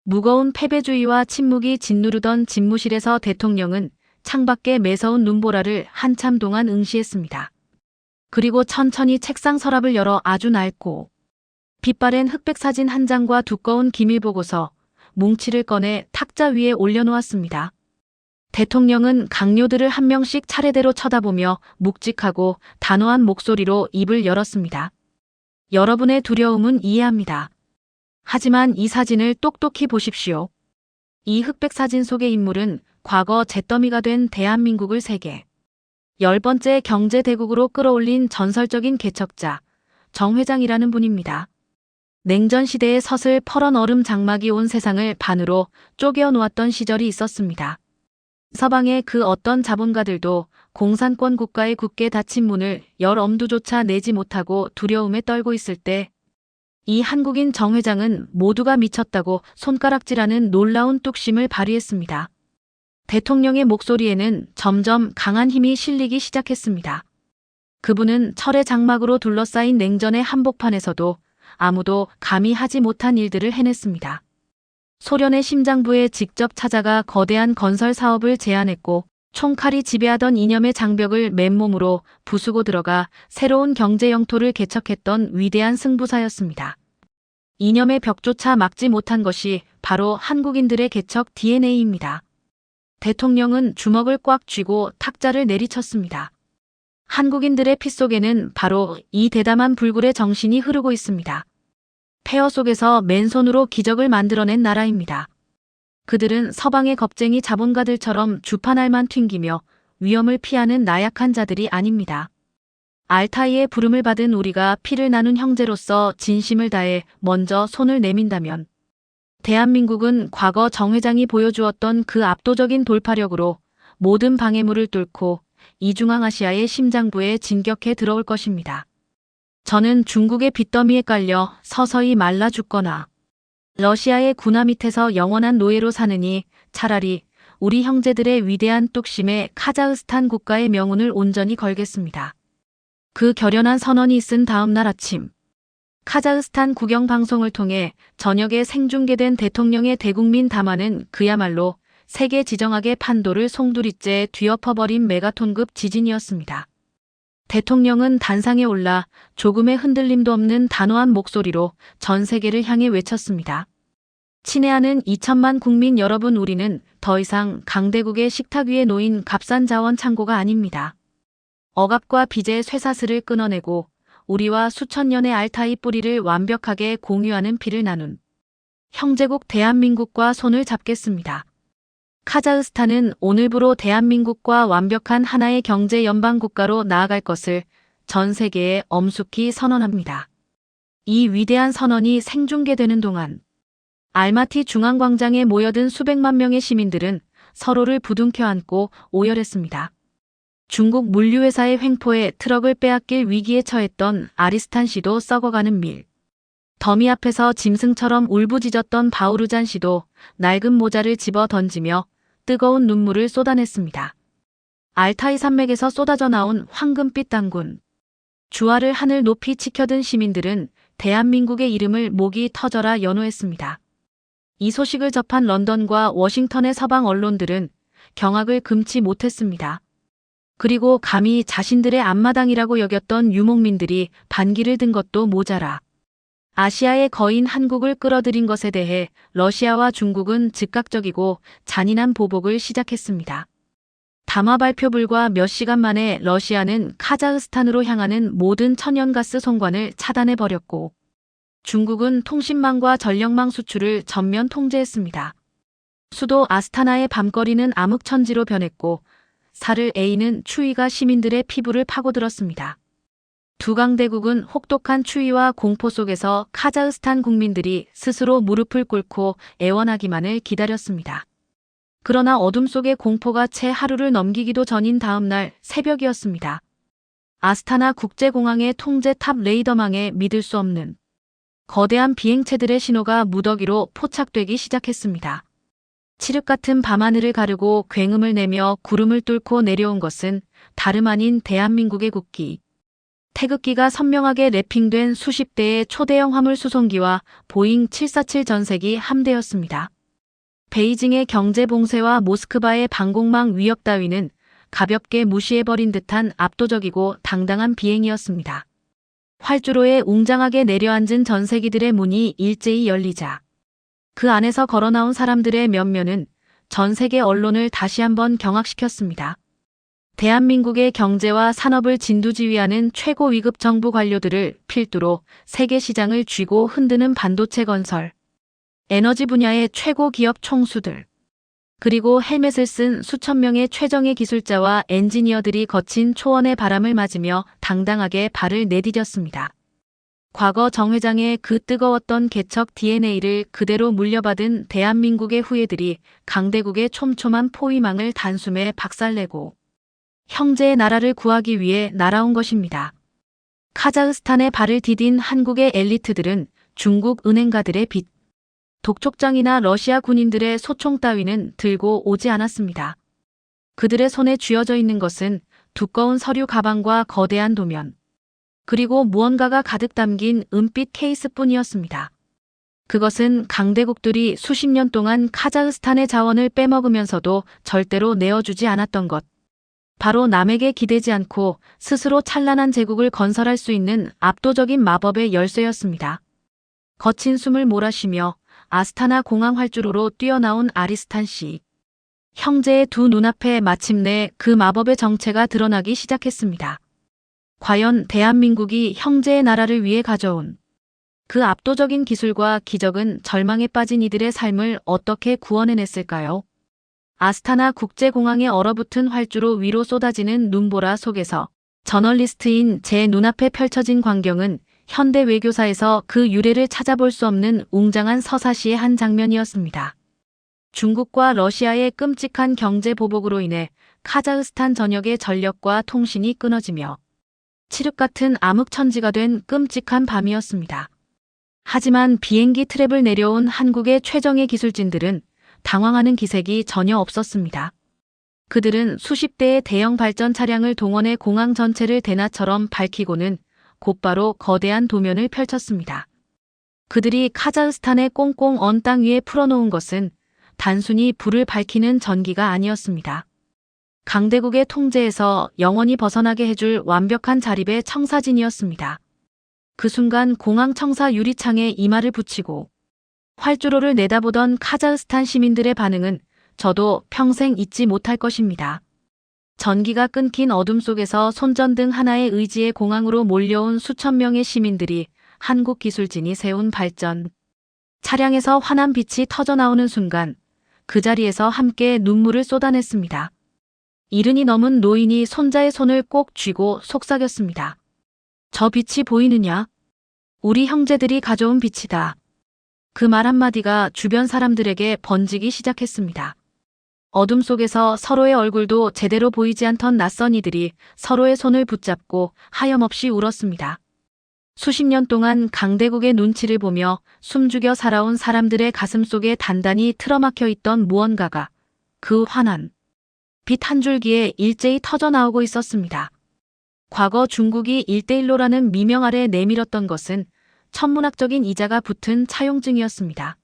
무거운 패배주의와 침묵이 짓누르던 집무실에서 대통령은 창밖에 매서운 눈보라를 한참 동안 응시했습니다. 그리고 천천히 책상 서랍을 열어 아주 낡고 빛바랜 흑백 사진 한 장과 두꺼운 기밀보고서, 뭉치를 꺼내 탁자 위에 올려놓았습니다. 대통령은 강요들을 한 명씩 차례대로 쳐다보며 묵직하고 단호한 목소리로 입을 열었습니다. 여러분의 두려움은 이해합니다. 하지만 이 사진을 똑똑히 보십시오. 이 흑백 사진 속의 인물은 과거 잿더미가 된 대한민국을 세계 10번째 경제대국으로 끌어올린 전설적인 개척자 정 회장이라는 분입니다. 냉전 시대의 서슬 퍼런 얼음 장막이 온 세상을 반으로 쪼개어 놓았던 시절이 있었습니다. 서방의 그 어떤 자본가들도 공산권 국가의 굳게 닫힌 문을 열 엄두조차 내지 못하고 두려움에 떨고 있을 때 이 한국인 정 회장은 모두가 미쳤다고 손가락질하는 놀라운 뚝심을 발휘했습니다. 대통령의 목소리에는 점점 강한 힘이 실리기 시작했습니다. 그분은 철의 장막으로 둘러싸인 냉전의 한복판에서도 아무도 감히 하지 못한 일들을 해냈습니다. 소련의 심장부에 직접 찾아가 거대한 건설 사업을 제안했고 총칼이 지배하던 이념의 장벽을 맨몸으로 부수고 들어가 새로운 경제 영토를 개척했던 위대한 승부사였습니다. 이념의 벽조차 막지 못한 것이 바로 한국인들의 개척 DNA입니다. 대통령은 주먹을 꽉 쥐고 탁자를 내리쳤습니다. 한국인들의 피 속에는 바로 이 대담한 불굴의 정신이 흐르고 있습니다. 폐허 속에서 맨손으로 기적을 만들어낸 나라입니다. 그들은 서방의 겁쟁이 자본가들처럼 주판알만 튕기며 위험을 피하는 나약한 자들이 아닙니다. 알타이의 부름을 받은 우리가 피를 나눈 형제로서 진심을 다해 먼저 손을 내민다면 대한민국은 과거 정 회장이 보여주었던 그 압도적인 돌파력으로 모든 방해물을 뚫고 이중앙아시아의 심장부에 진격해 들어올 것입니다. 저는 중국의 빚더미에 깔려 서서히 말라 죽거나 러시아의 군화 밑에서 영원한 노예로 사느니 차라리 우리 형제들의 위대한 뚝심에 카자흐스탄 국가의 명운을 온전히 걸겠습니다. 그 결연한 선언이 있은 다음 날 아침 카자흐스탄 국영방송을 통해 저녁에 생중계된 대통령의 대국민 담화는 그야말로 세계 지정학의 판도를 송두리째 뒤엎어버린 메가톤급 지진이었습니다. 대통령은 단상에 올라 조금의 흔들림도 없는 단호한 목소리로 전 세계를 향해 외쳤습니다. 친애하는 2천만 국민 여러분, 우리는 더 이상 강대국의 식탁 위에 놓인 값싼 자원 창고가 아닙니다. 억압과 빚의 쇠사슬을 끊어내고 우리와 수천 년의 알타이 뿌리를 완벽하게 공유하는 피를 나눈 형제국 대한민국과 손을 잡겠습니다. 카자흐스탄은 오늘부로 대한민국과 완벽한 하나의 경제 연방 국가로 나아갈 것을 전 세계에 엄숙히 선언합니다. 이 위대한 선언이 생중계되는 동안 알마티 중앙광장에 모여든 수백만 명의 시민들은 서로를 부둥켜 안고 오열했습니다. 중국 물류회사의 횡포에 트럭을 빼앗길 위기에 처했던 아리스탄 씨도 썩어가는 밀 더미 앞에서 짐승처럼 울부짖었던 바우르잔 씨도 낡은 모자를 집어 던지며 뜨거운 눈물을 쏟아냈습니다. 알타이 산맥에서 쏟아져 나온 황금빛 단군. 주화를 하늘 높이 치켜든 시민들은 대한민국의 이름을 목이 터져라 연호했습니다. 이 소식을 접한 런던과 워싱턴의 서방 언론들은 경악을 금치 못했습니다. 그리고 감히 자신들의 앞마당이라고 여겼던 유목민들이 반기를 든 것도 모자라 아시아의 거인 한국을 끌어들인 것에 대해 러시아와 중국은 즉각적이고 잔인한 보복을 시작했습니다. 담화 발표 불과 몇 시간 만에 러시아는 카자흐스탄으로 향하는 모든 천연가스 송관을 차단해버렸고 중국은 통신망과 전력망 수출을 전면 통제했습니다. 수도 아스타나의 밤거리는 암흑천지로 변했고 사르 A는 추위가 시민들의 피부를 파고들었습니다. 두 강대국은 혹독한 추위와 공포 속에서 카자흐스탄 국민들이 스스로 무릎을 꿇고 애원하기만을 기다렸습니다. 그러나 어둠 속의 공포가 채 하루를 넘기기도 전인 다음 날 새벽이었습니다. 아스타나 국제공항의 통제탑 레이더망에 믿을 수 없는 거대한 비행체들의 신호가 무더기로 포착되기 시작했습니다. 칠흑 같은 밤하늘을 가르고 굉음을 내며 구름을 뚫고 내려온 것은 다름 아닌 대한민국의 국기. 태극기가 선명하게 래핑된 수십 대의 초대형 화물 수송기와 보잉 747 전세기 함대였습니다. 베이징의 경제 봉쇄와 모스크바의 방공망 위협 따위는 가볍게 무시해버린 듯한 압도적이고 당당한 비행이었습니다. 활주로에 웅장하게 내려앉은 전세기들의 문이 일제히 열리자 그 안에서 걸어나온 사람들의 면면은 전 세계 언론을 다시 한번 경악시켰습니다. 대한민국의 경제와 산업을 진두지휘하는 최고 위급 정부 관료들을 필두로 세계 시장을 쥐고 흔드는 반도체 건설, 에너지 분야의 최고 기업 총수들, 그리고 헬멧을 쓴 수천 명의 최정예 기술자와 엔지니어들이 거친 초원의 바람을 맞으며 당당하게 발을 내디뎠습니다. 과거 정 회장의 그 뜨거웠던 개척 DNA를 그대로 물려받은 대한민국의 후예들이 강대국의 촘촘한 포위망을 단숨에 박살내고 형제의 나라를 구하기 위해 날아온 것입니다. 카자흐스탄에 발을 디딘 한국의 엘리트들은 중국 은행가들의 빚, 독촉장이나 러시아 군인들의 소총 따위는 들고 오지 않았습니다. 그들의 손에 쥐어져 있는 것은 두꺼운 서류 가방과 거대한 도면, 그리고 무언가가 가득 담긴 은빛 케이스뿐이었습니다. 그것은 강대국들이 수십 년 동안 카자흐스탄의 자원을 빼먹으면서도 절대로 내어주지 않았던 것. 바로 남에게 기대지 않고 스스로 찬란한 제국을 건설할 수 있는 압도적인 마법의 열쇠였습니다. 거친 숨을 몰아쉬며 아스타나 공항 활주로로 뛰어나온 아리스탄 씨. 형제의 두 눈앞에 마침내 그 마법의 정체가 드러나기 시작했습니다. 과연 대한민국이 형제의 나라를 위해 가져온 그 압도적인 기술과 기적은 절망에 빠진 이들의 삶을 어떻게 구원해냈을까요? 아스타나 국제공항에 얼어붙은 활주로 위로 쏟아지는 눈보라 속에서 저널리스트인 제 눈앞에 펼쳐진 광경은 현대 외교사에서 그 유래를 찾아볼 수 없는 웅장한 서사시의 한 장면이었습니다. 중국과 러시아의 끔찍한 경제 보복으로 인해 카자흐스탄 전역의 전력과 통신이 끊어지며 칠흑 같은 암흑천지가 된 끔찍한 밤이었습니다. 하지만 비행기 트랩을 내려온 한국의 최정예 기술진들은 당황하는 기색이 전혀 없었습니다. 그들은 수십 대의 대형 발전 차량을 동원해 공항 전체를 대낮처럼 밝히고는 곧바로 거대한 도면을 펼쳤습니다. 그들이 카자흐스탄의 꽁꽁 언 땅 위에 풀어놓은 것은 단순히 불을 밝히는 전기가 아니었습니다. 강대국의 통제에서 영원히 벗어나게 해줄 완벽한 자립의 청사진이었습니다. 그 순간 공항 청사 유리창에 이마를 붙이고 활주로를 내다보던 카자흐스탄 시민들의 반응은 저도 평생 잊지 못할 것입니다. 전기가 끊긴 어둠 속에서 손전등 하나의 의지의 공항으로 몰려온 수천 명의 시민들이 한국 기술진이 세운 발전 차량에서 환한 빛이 터져나오는 순간 그 자리에서 함께 눈물을 쏟아냈습니다. 70이 넘은 노인이 손자의 손을 꼭 쥐고 속삭였습니다. 저 빛이 보이느냐? 우리 형제들이 가져온 빛이다. 그 말 한마디가 주변 사람들에게 번지기 시작했습니다. 어둠 속에서 서로의 얼굴도 제대로 보이지 않던 낯선 이들이 서로의 손을 붙잡고 하염없이 울었습니다. 수십 년 동안 강대국의 눈치를 보며 숨죽여 살아온 사람들의 가슴 속에 단단히 틀어막혀 있던 무언가가 그 환한 빛 한 줄기에 일제히 터져나오고 있었습니다. 과거 중국이 1대1로라는 미명 아래 내밀었던 것은 천문학적인 이자가 붙은 차용증이었습니다.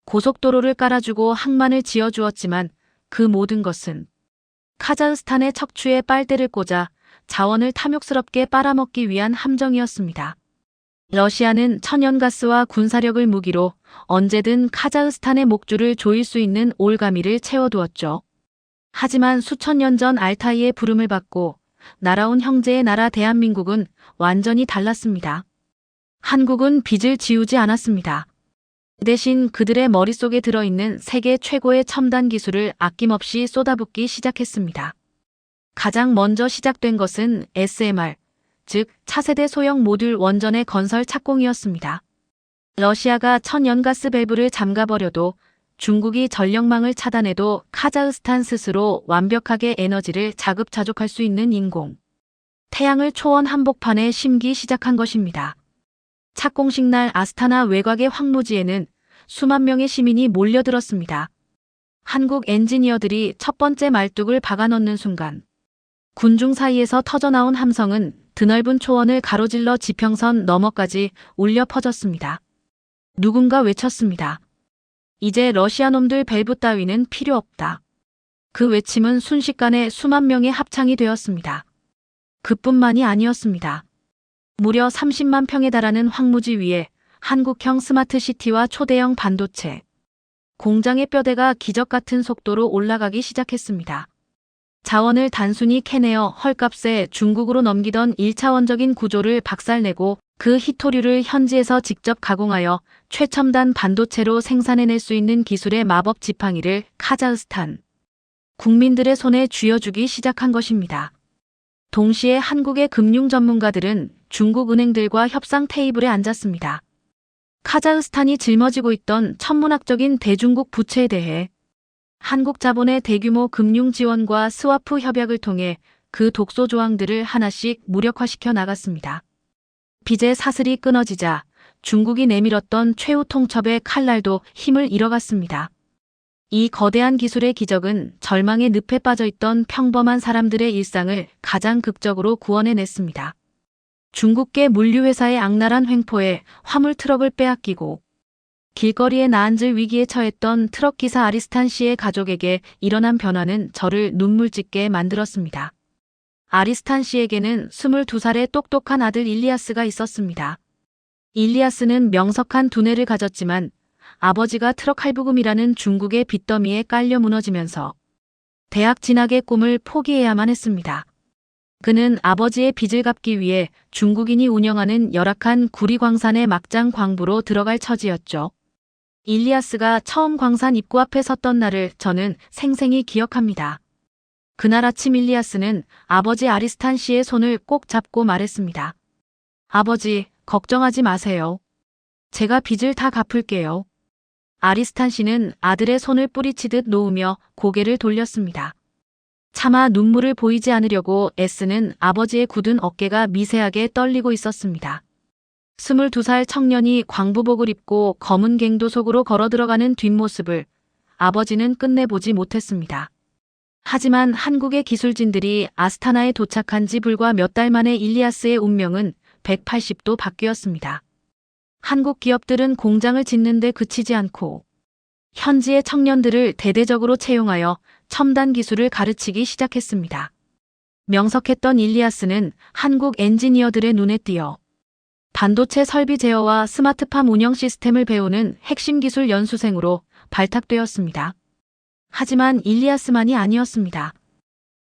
고속도로를 깔아주고 항만을 지어주었지만 그 모든 것은 카자흐스탄의 척추에 빨대를 꽂아 자원을 탐욕스럽게 빨아먹기 위한 함정이었습니다. 러시아는 천연가스와 군사력을 무기로 언제든 카자흐스탄의 목줄을 조일 수 있는 올가미를 채워두었죠. 하지만 수천 년 전 알타이의 부름을 받고 날아온 형제의 나라 대한민국은 완전히 달랐습니다. 한국은 빚을 지우지 않았습니다. 대신 그들의 머릿속에 들어있는 세계 최고의 첨단 기술을 아낌없이 쏟아붓기 시작했습니다. 가장 먼저 시작된 것은 SMR, 즉 차세대 소형 모듈 원전의 건설 착공이었습니다. 러시아가 천연가스 밸브를 잠가버려도 중국이 전력망을 차단해도 카자흐스탄 스스로 완벽하게 에너지를 자급자족할 수 있는 인공 태양을 초원 한복판에 심기 시작한 것입니다. 착공식 날 아스타나 외곽의 황무지에는 수만 명의 시민이 몰려들었습니다. 한국 엔지니어들이 첫 번째 말뚝을 박아넣는 순간 군중 사이에서 터져나온 함성은 드넓은 초원을 가로질러 지평선 너머까지 울려 퍼졌습니다. 누군가 외쳤습니다. 이제 러시아 놈들 밸브 따위는 필요 없다. 그 외침은 순식간에 수만 명의 합창이 되었습니다. 그뿐만이 아니었습니다. 무려 30만 평에 달하는 황무지 위에 한국형 스마트시티와 초대형 반도체 공장의 뼈대가 기적 같은 속도로 올라가기 시작했습니다. 자원을 단순히 캐내어 헐값에 중국으로 넘기던 1차원적인 구조를 박살내고 그 히토류를 현지에서 직접 가공하여 최첨단 반도체로 생산해낼 수 있는 기술의 마법 지팡이를 카자흐스탄 국민들의 손에 쥐어주기 시작한 것입니다. 동시에 한국의 금융 전문가들은 중국 은행들과 협상 테이블에 앉았습니다. 카자흐스탄이 짊어지고 있던 천문학적인 대중국 부채에 대해 한국 자본의 대규모 금융 지원과 스와프 협약을 통해 그 독소 조항들을 하나씩 무력화시켜 나갔습니다. 빚의 사슬이 끊어지자 중국이 내밀었던 최후 통첩의 칼날도 힘을 잃어갔습니다. 이 거대한 기술의 기적은 절망의 늪에 빠져있던 평범한 사람들의 일상을 가장 극적으로 구원해냈습니다. 중국계 물류회사의 악랄한 횡포에 화물 트럭을 빼앗기고 길거리에 나앉을 위기에 처했던 트럭기사 아리스탄 씨의 가족에게 일어난 변화는 저를 눈물 짓게 만들었습니다. 아리스탄 씨에게는 22살의 똑똑한 아들 일리아스가 있었습니다. 일리아스는 명석한 두뇌를 가졌지만 아버지가 트럭 할부금이라는 중국의 빚더미에 깔려 무너지면서 대학 진학의 꿈을 포기해야만 했습니다. 그는 아버지의 빚을 갚기 위해 중국인이 운영하는 열악한 구리광산의 막장 광부로 들어갈 처지였죠. 일리아스가 처음 광산 입구 앞에 섰던 날을 저는 생생히 기억합니다. 그날 아침 일리아스는 아버지 아리스탄 씨의 손을 꼭 잡고 말했습니다. 아버지, 걱정하지 마세요. 제가 빚을 다 갚을게요. 아리스탄 씨는 아들의 손을 뿌리치듯 놓으며 고개를 돌렸습니다. 차마 눈물을 보이지 않으려고 애쓰는 아버지의 굳은 어깨가 미세하게 떨리고 있었습니다. 22살 청년이 광부복을 입고 검은 갱도 속으로 걸어 들어가는 뒷모습을 아버지는 끝내보지 못했습니다. 하지만 한국의 기술진들이 아스타나에 도착한 지 불과 몇 달 만에 일리아스의 운명은 180도 바뀌었습니다. 한국 기업들은 공장을 짓는 데 그치지 않고 현지의 청년들을 대대적으로 채용하여 첨단 기술을 가르치기 시작했습니다. 명석했던 일리아스는 한국 엔지니어들의 눈에 띄어 반도체 설비 제어와 스마트팜 운영 시스템을 배우는 핵심 기술 연수생으로 발탁되었습니다. 하지만 일리아스만이 아니었습니다.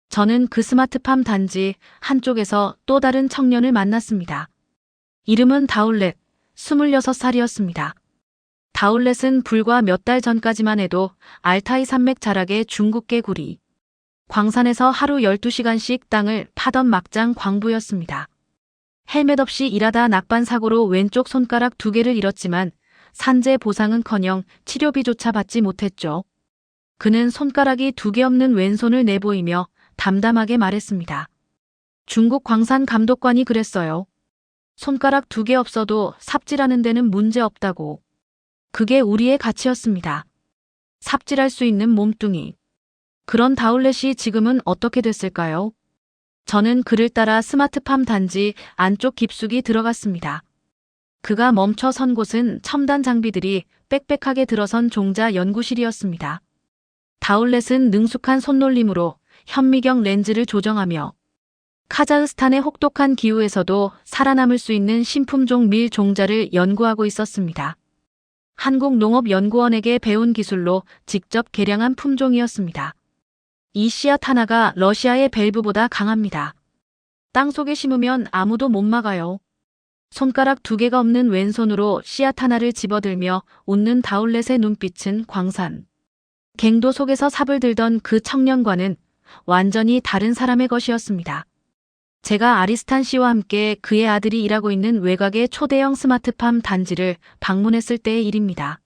저는 그 스마트팜 단지 한쪽에서 또 다른 청년을 만났습니다. 이름은 다울렛, 26살이었습니다. 다울렛은 불과 몇 달 전까지만 해도 알타이 산맥 자락의 중국계 구리 광산에서 하루 12시간씩 땅을 파던 막장 광부였습니다. 헬멧 없이 일하다 낙반 사고로 왼쪽 손가락 2개를 잃었지만 산재 보상은커녕 치료비조차 받지 못했죠. 그는 손가락이 2개 없는 왼손을 내보이며 담담하게 말했습니다. 중국 광산 감독관이 그랬어요. 손가락 2개 없어도 삽질하는 데는 문제 없다고. 그게 우리의 가치였습니다. 삽질할 수 있는 몸뚱이. 그런 다울렛이 지금은 어떻게 됐을까요? 저는 그를 따라 스마트팜 단지 안쪽 깊숙이 들어갔습니다. 그가 멈춰 선 곳은 첨단 장비들이 빽빽하게 들어선 종자 연구실이었습니다. 다울렛은 능숙한 손놀림으로 현미경 렌즈를 조정하며 카자흐스탄의 혹독한 기후에서도 살아남을 수 있는 신품종 밀 종자를 연구하고 있었습니다. 한국농업연구원에게 배운 기술로 직접 개량한 품종이었습니다. 이 씨앗 하나가 러시아의 밸브보다 강합니다. 땅속에 심으면 아무도 못 막아요. 손가락 2개가 없는 왼손으로 씨앗 하나를 집어들며 웃는 다울렛의 눈빛은 광산. 갱도 속에서 삽을 들던 그 청년과는 완전히 다른 사람의 것이었습니다. 제가 아리스탄 씨와 함께 그의 아들이 일하고 있는 외곽의 초대형 스마트팜 단지를 방문했을 때의 일입니다.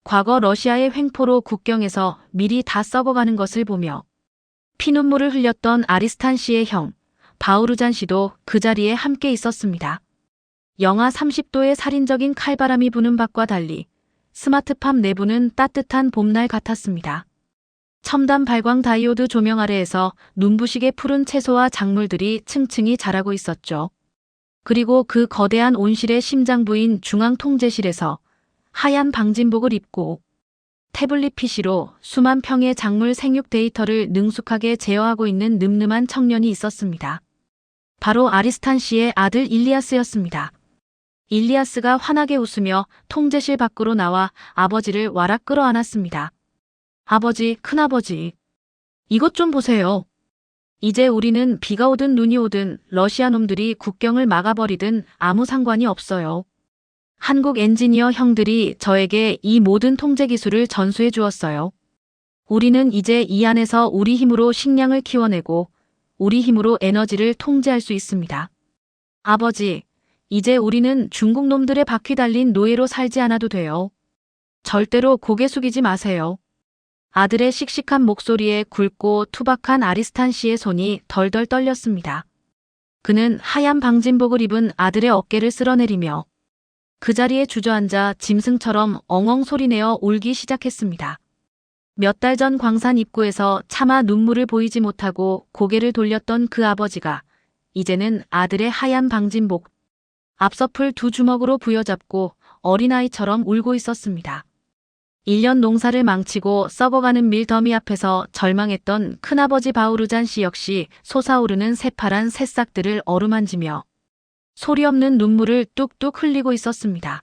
과거 러시아의 횡포로 국경에서 밀이 다 썩어가는 것을 보며 피눈물을 흘렸던 아리스탄 씨의 형, 바우르잔 씨도 그 자리에 함께 있었습니다. 영하 30도의 살인적인 칼바람이 부는 밖과 달리 스마트팜 내부는 따뜻한 봄날 같았습니다. 첨단 발광 다이오드 조명 아래에서 눈부시게 푸른 채소와 작물들이 층층이 자라고 있었죠. 그리고 그 거대한 온실의 심장부인 중앙통제실에서 하얀 방진복을 입고 태블릿 PC로 수만 평의 작물 생육 데이터를 능숙하게 제어하고 있는 늠름한 청년이 있었습니다. 바로 아리스탄 씨의 아들 일리아스였습니다. 일리아스가 환하게 웃으며 통제실 밖으로 나와 아버지를 와락 끌어안았습니다. 아버지, 큰아버지. 이것 좀 보세요. 이제 우리는 비가 오든 눈이 오든 러시아 놈들이 국경을 막아버리든 아무 상관이 없어요. 한국 엔지니어 형들이 저에게 이 모든 통제 기술을 전수해 주었어요. 우리는 이제 이 안에서 우리 힘으로 식량을 키워내고 우리 힘으로 에너지를 통제할 수 있습니다. 아버지, 이제 우리는 중국 놈들의 바퀴 달린 노예로 살지 않아도 돼요. 절대로 고개 숙이지 마세요. 아들의 씩씩한 목소리에 굵고 투박한 아리스탄 씨의 손이 덜덜 떨렸습니다. 그는 하얀 방진복을 입은 아들의 어깨를 쓸어내리며 그 자리에 주저앉아 짐승처럼 엉엉 소리내어 울기 시작했습니다. 몇 달 전 광산 입구에서 차마 눈물을 보이지 못하고 고개를 돌렸던 그 아버지가 이제는 아들의 하얀 방진복, 앞서풀 두 주먹으로 부여잡고 어린아이처럼 울고 있었습니다. 1년 농사를 망치고 썩어가는 밀더미 앞에서 절망했던 큰아버지 바우르잔 씨 역시 솟아오르는 새파란 새싹들을 어루만지며 소리 없는 눈물을 뚝뚝 흘리고 있었습니다.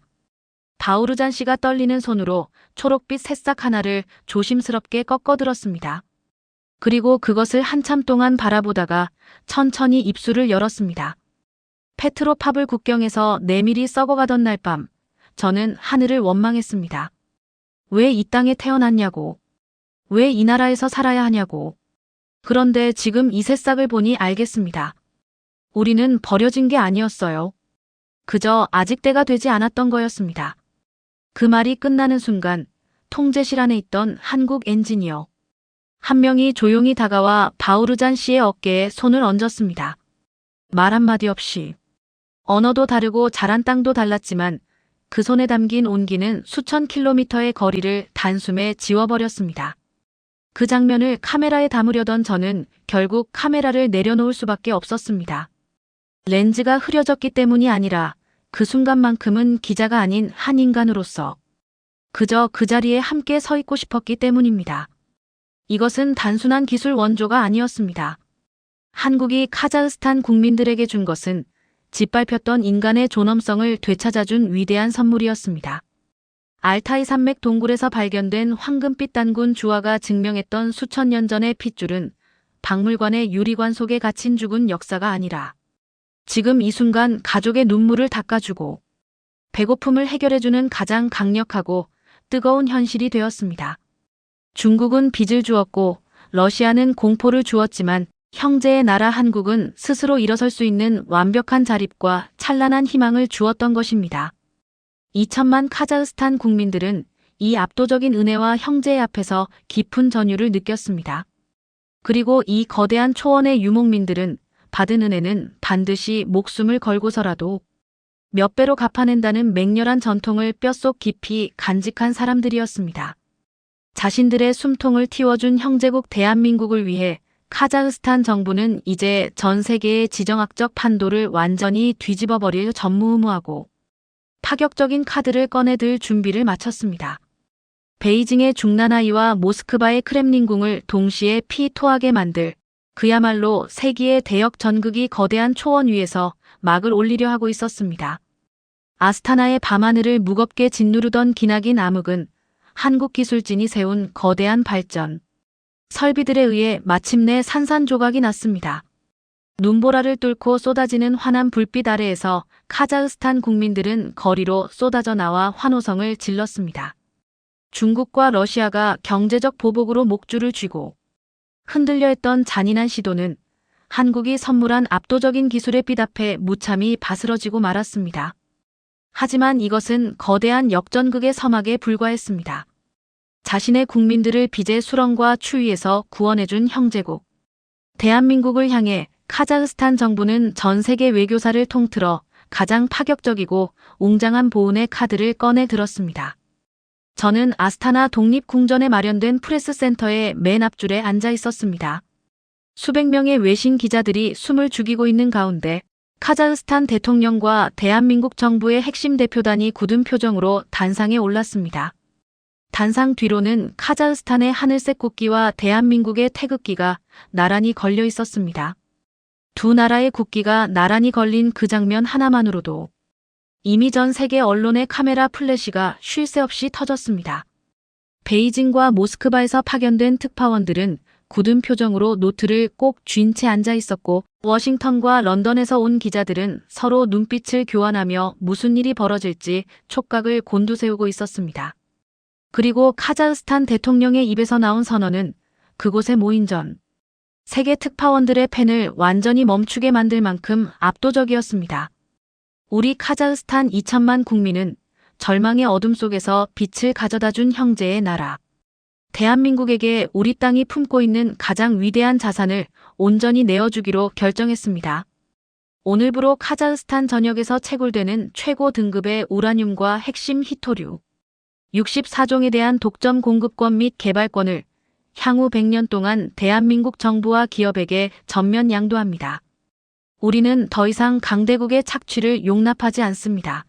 바우르잔 씨가 떨리는 손으로 초록빛 새싹 하나를 조심스럽게 꺾어들었습니다. 그리고 그것을 한참 동안 바라보다가 천천히 입술을 열었습니다. 페트로파블 국경에서 내밀이 썩어가던 날 밤, 저는 하늘을 원망했습니다. 왜 이 땅에 태어났냐고. 왜 이 나라에서 살아야 하냐고. 그런데 지금 이 새싹을 보니 알겠습니다. 우리는 버려진 게 아니었어요. 그저 아직 때가 되지 않았던 거였습니다. 그 말이 끝나는 순간 통제실 안에 있던 한국 엔지니어 한 명이 조용히 다가와 바우르잔 씨의 어깨에 손을 얹었습니다. 말 한마디 없이. 언어도 다르고 자란 땅도 달랐지만 그 손에 담긴 온기는 수천 킬로미터의 거리를 단숨에 지워버렸습니다. 그 장면을 카메라에 담으려던 저는 결국 카메라를 내려놓을 수밖에 없었습니다. 렌즈가 흐려졌기 때문이 아니라 그 순간만큼은 기자가 아닌 한 인간으로서 그저 그 자리에 함께 서 있고 싶었기 때문입니다. 이것은 단순한 기술 원조가 아니었습니다. 한국이 카자흐스탄 국민들에게 준 것은 짓밟혔던 인간의 존엄성을 되찾아준 위대한 선물이었습니다. 알타이 산맥 동굴에서 발견된 황금빛 단군 주화가 증명했던 수천 년 전의 핏줄은 박물관의 유리관 속에 갇힌 죽은 역사가 아니라 지금 이 순간 가족의 눈물을 닦아주고 배고픔을 해결해주는 가장 강력하고 뜨거운 현실이 되었습니다. 중국은 빚을 주었고 러시아는 공포를 주었지만 형제의 나라 한국은 스스로 일어설 수 있는 완벽한 자립과 찬란한 희망을 주었던 것입니다. 2천만 카자흐스탄 국민들은 이 압도적인 은혜와 형제의 앞에서 깊은 전율을 느꼈습니다. 그리고 이 거대한 초원의 유목민들은 받은 은혜는 반드시 목숨을 걸고서라도 몇 배로 갚아낸다는 맹렬한 전통을 뼛속 깊이 간직한 사람들이었습니다. 자신들의 숨통을 틔워준 형제국 대한민국을 위해 카자흐스탄 정부는 이제 전 세계의 지정학적 판도를 완전히 뒤집어버릴 전무후무하고 파격적인 카드를 꺼내들 준비를 마쳤습니다. 베이징의 중나나이와 모스크바의 크렘린궁을 동시에 피토하게 만들 그야말로 세기의 대역 전극이 거대한 초원 위에서 막을 올리려 하고 있었습니다. 아스타나의 밤하늘을 무겁게 짓누르던 기나긴 암흑은 한국 기술진이 세운 거대한 발전, 설비들에 의해 마침내 산산조각이 났습니다. 눈보라를 뚫고 쏟아지는 환한 불빛 아래에서 카자흐스탄 국민들은 거리로 쏟아져 나와 환호성을 질렀습니다. 중국과 러시아가 경제적 보복으로 목줄을 쥐고 흔들려 했던 잔인한 시도는 한국이 선물한 압도적인 기술에 삐답해 무참히 바스러지고 말았습니다. 하지만 이것은 거대한 역전극의 서막에 불과했습니다. 자신의 국민들을 빚의 수렁과 추위에서 구원해준 형제국 대한민국을 향해 카자흐스탄 정부는 전 세계 외교사를 통틀어 가장 파격적이고 웅장한 보은의 카드를 꺼내 들었습니다. 저는 아스타나 독립궁전에 마련된 프레스센터의 맨 앞줄에 앉아 있었습니다. 수백 명의 외신 기자들이 숨을 죽이고 있는 가운데 카자흐스탄 대통령과 대한민국 정부의 핵심 대표단이 굳은 표정으로 단상에 올랐습니다. 단상 뒤로는 카자흐스탄의 하늘색 국기와 대한민국의 태극기가 나란히 걸려 있었습니다. 두 나라의 국기가 나란히 걸린 그 장면 하나만으로도 이미 전 세계 언론의 카메라 플래시가 쉴 새 없이 터졌습니다. 베이징과 모스크바에서 파견된 특파원들은 굳은 표정으로 노트를 꼭 쥔 채 앉아 있었고 워싱턴과 런던에서 온 기자들은 서로 눈빛을 교환하며 무슨 일이 벌어질지 촉각을 곤두세우고 있었습니다. 그리고 카자흐스탄 대통령의 입에서 나온 선언은 그곳에 모인 전 세계 특파원들의 펜을 완전히 멈추게 만들 만큼 압도적이었습니다. 우리 카자흐스탄 2천만 국민은 절망의 어둠 속에서 빛을 가져다 준 형제의 나라. 대한민국에게 우리 땅이 품고 있는 가장 위대한 자산을 온전히 내어주기로 결정했습니다. 오늘부로 카자흐스탄 전역에서 채굴되는 최고 등급의 우라늄과 핵심 히토류, 64종에 대한 독점 공급권 및 개발권을 향후 100년 동안 대한민국 정부와 기업에게 전면 양도합니다. 우리는 더 이상 강대국의 착취를 용납하지 않습니다.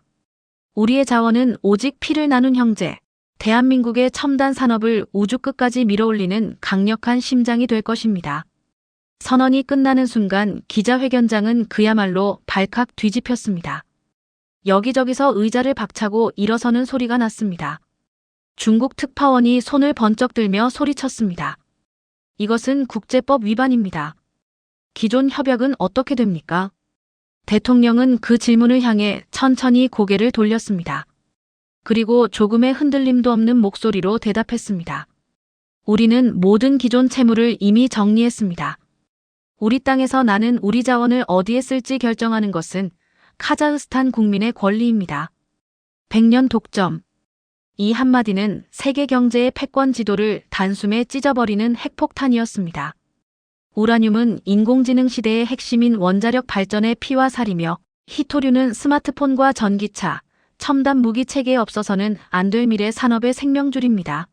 우리의 자원은 오직 피를 나눈 형제, 대한민국의 첨단 산업을 우주 끝까지 밀어올리는 강력한 심장이 될 것입니다. 선언이 끝나는 순간 기자회견장은 그야말로 발칵 뒤집혔습니다. 여기저기서 의자를 박차고 일어서는 소리가 났습니다. 중국 특파원이 손을 번쩍 들며 소리쳤습니다. 이것은 국제법 위반입니다. 기존 협약은 어떻게 됩니까? 대통령은 그 질문을 향해 천천히 고개를 돌렸습니다. 그리고 조금의 흔들림도 없는 목소리로 대답했습니다. 우리는 모든 기존 채무를 이미 정리했습니다. 우리 땅에서 나는 우리 자원을 어디에 쓸지 결정하는 것은 카자흐스탄 국민의 권리입니다. 100년 독점. 이 한마디는 세계 경제의 패권 지도를 단숨에 찢어버리는 핵폭탄이었습니다. 우라늄은 인공지능 시대의 핵심인 원자력 발전의 피와 살이며 히토류는 스마트폰과 전기차, 첨단 무기 체계에 없어서는 안 될 미래 산업의 생명줄입니다.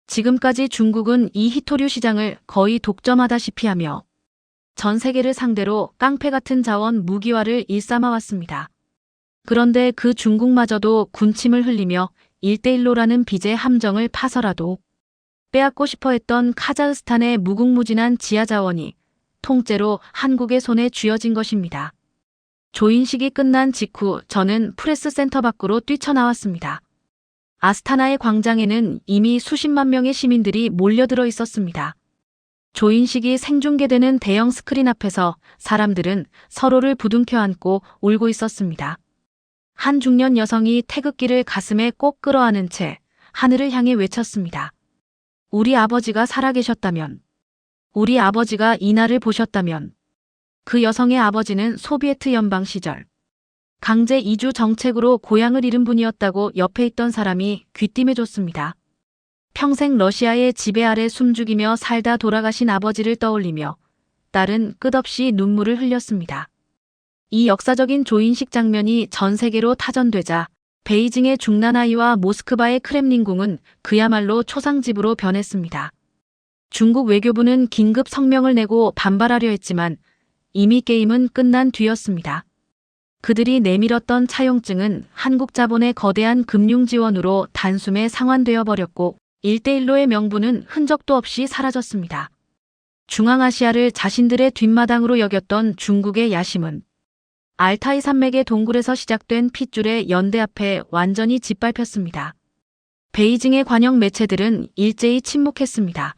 지금까지 중국은 이 히토류 시장을 거의 독점하다시피 하며 전 세계를 상대로 깡패 같은 자원 무기화를 일삼아왔습니다. 그런데 그 중국마저도 군침을 흘리며 1대1로라는 빚의 함정을 파서라도 빼앗고 싶어 했던 카자흐스탄의 무궁무진한 지하자원이 통째로 한국의 손에 쥐어진 것입니다. 조인식이 끝난 직후 저는 프레스센터 밖으로 뛰쳐나왔습니다. 아스타나의 광장에는 이미 수십만 명의 시민들이 몰려들어 있었습니다. 조인식이 생중계되는 대형 스크린 앞에서 사람들은 서로를 부둥켜 안고 울고 있었습니다. 한 중년 여성이 태극기를 가슴에 꼭 끌어안은 채 하늘을 향해 외쳤습니다. 우리 아버지가 살아계셨다면, 우리 아버지가 이 날을 보셨다면. 그 여성의 아버지는 소비에트 연방 시절 강제 이주 정책으로 고향을 잃은 분이었다고 옆에 있던 사람이 귀띔해줬습니다. 평생 러시아의 지배 아래 숨죽이며 살다 돌아가신 아버지를 떠올리며 딸은 끝없이 눈물을 흘렸습니다. 이 역사적인 조인식 장면이 전 세계로 타전되자 베이징의 중난하이와 모스크바의 크렘린궁은 그야말로 초상집으로 변했습니다. 중국 외교부는 긴급 성명을 내고 반발하려 했지만 이미 게임은 끝난 뒤였습니다. 그들이 내밀었던 차용증은 한국 자본의 거대한 금융 지원으로 단숨에 상환되어 버렸고 1대1로의 명분은 흔적도 없이 사라졌습니다. 중앙아시아를 자신들의 뒷마당으로 여겼던 중국의 야심은 알타이 산맥의 동굴에서 시작된 핏줄의 연대 앞에 완전히 짓밟혔습니다. 베이징의 관영 매체들은 일제히 침묵했습니다.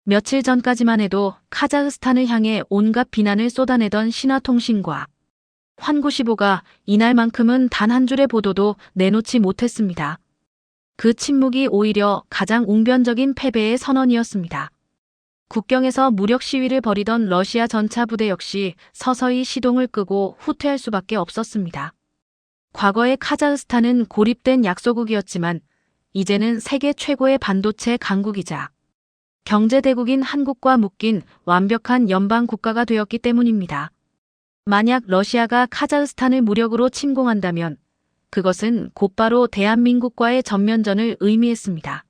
며칠 전까지만 해도 카자흐스탄을 향해 온갖 비난을 쏟아내던 신화통신과 환구시보가 이날만큼은 단 한 줄의 보도도 내놓지 못했습니다. 그 침묵이 오히려 가장 웅변적인 패배의 선언이었습니다. 국경에서 무력 시위를 벌이던 러시아 전차 부대 역시 서서히 시동을 끄고 후퇴할 수밖에 없었습니다. 과거의 카자흐스탄은 고립된 약소국이었지만 이제는 세계 최고의 반도체 강국이자 경제대국인 한국과 묶인 완벽한 연방 국가가 되었기 때문입니다. 만약 러시아가 카자흐스탄을 무력으로 침공한다면 그것은 곧바로 대한민국과의 전면전을 의미했습니다.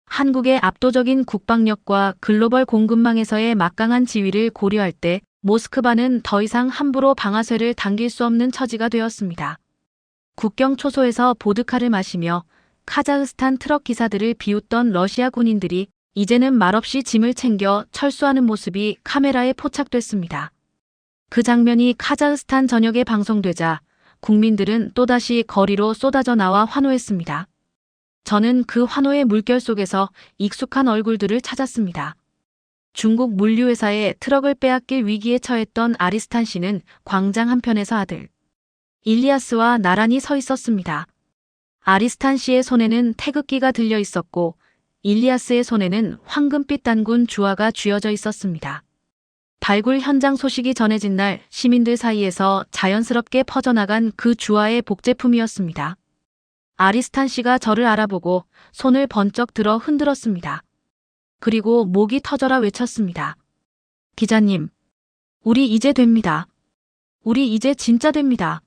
한국의 압도적인 국방력과 글로벌 공급망에서의 막강한 지위를 고려할 때 모스크바는 더 이상 함부로 방아쇠를 당길 수 없는 처지가 되었습니다. 국경 초소에서 보드카를 마시며 카자흐스탄 트럭 기사들을 비웃던 러시아 군인들이 이제는 말없이 짐을 챙겨 철수하는 모습이 카메라에 포착됐습니다. 그 장면이 카자흐스탄 전역에 방송되자 국민들은 또다시 거리로 쏟아져 나와 환호했습니다. 저는 그 환호의 물결 속에서 익숙한 얼굴들을 찾았습니다. 중국 물류회사의 트럭을 빼앗길 위기에 처했던 아리스탄 씨는 광장 한편에서 아들 일리아스와 나란히 서 있었습니다. 아리스탄 씨의 손에는 태극기가 들려 있었고 일리아스의 손에는 황금빛 단군 주화가 쥐어져 있었습니다. 발굴 현장 소식이 전해진 날 시민들 사이에서 자연스럽게 퍼져나간 그 주화의 복제품이었습니다. 아리스탄 씨가 저를 알아보고 손을 번쩍 들어 흔들었습니다. 그리고 목이 터져라 외쳤습니다. 기자님, 우리 이제 됩니다. 우리 이제 진짜 됩니다.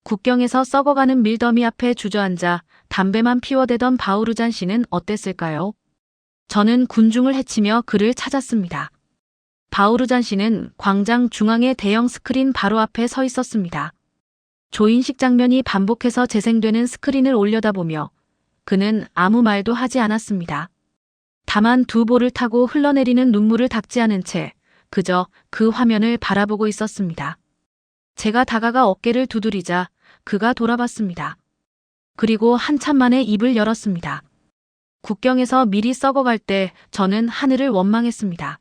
국경에서 썩어가는 밀더미 앞에 주저앉아 담배만 피워대던 바우르잔 씨는 어땠을까요? 저는 군중을 헤치며 그를 찾았습니다. 바우르잔 씨는 광장 중앙의 대형 스크린 바로 앞에 서 있었습니다. 조인식 장면이 반복해서 재생되는 스크린을 올려다보며 그는 아무 말도 하지 않았습니다. 다만 두 볼을 타고 흘러내리는 눈물을 닦지 않은 채 그저 그 화면을 바라보고 있었습니다. 제가 다가가 어깨를 두드리자 그가 돌아봤습니다. 그리고 한참 만에 입을 열었습니다. 국경에서 밀이 썩어갈 때 저는 하늘을 원망했습니다.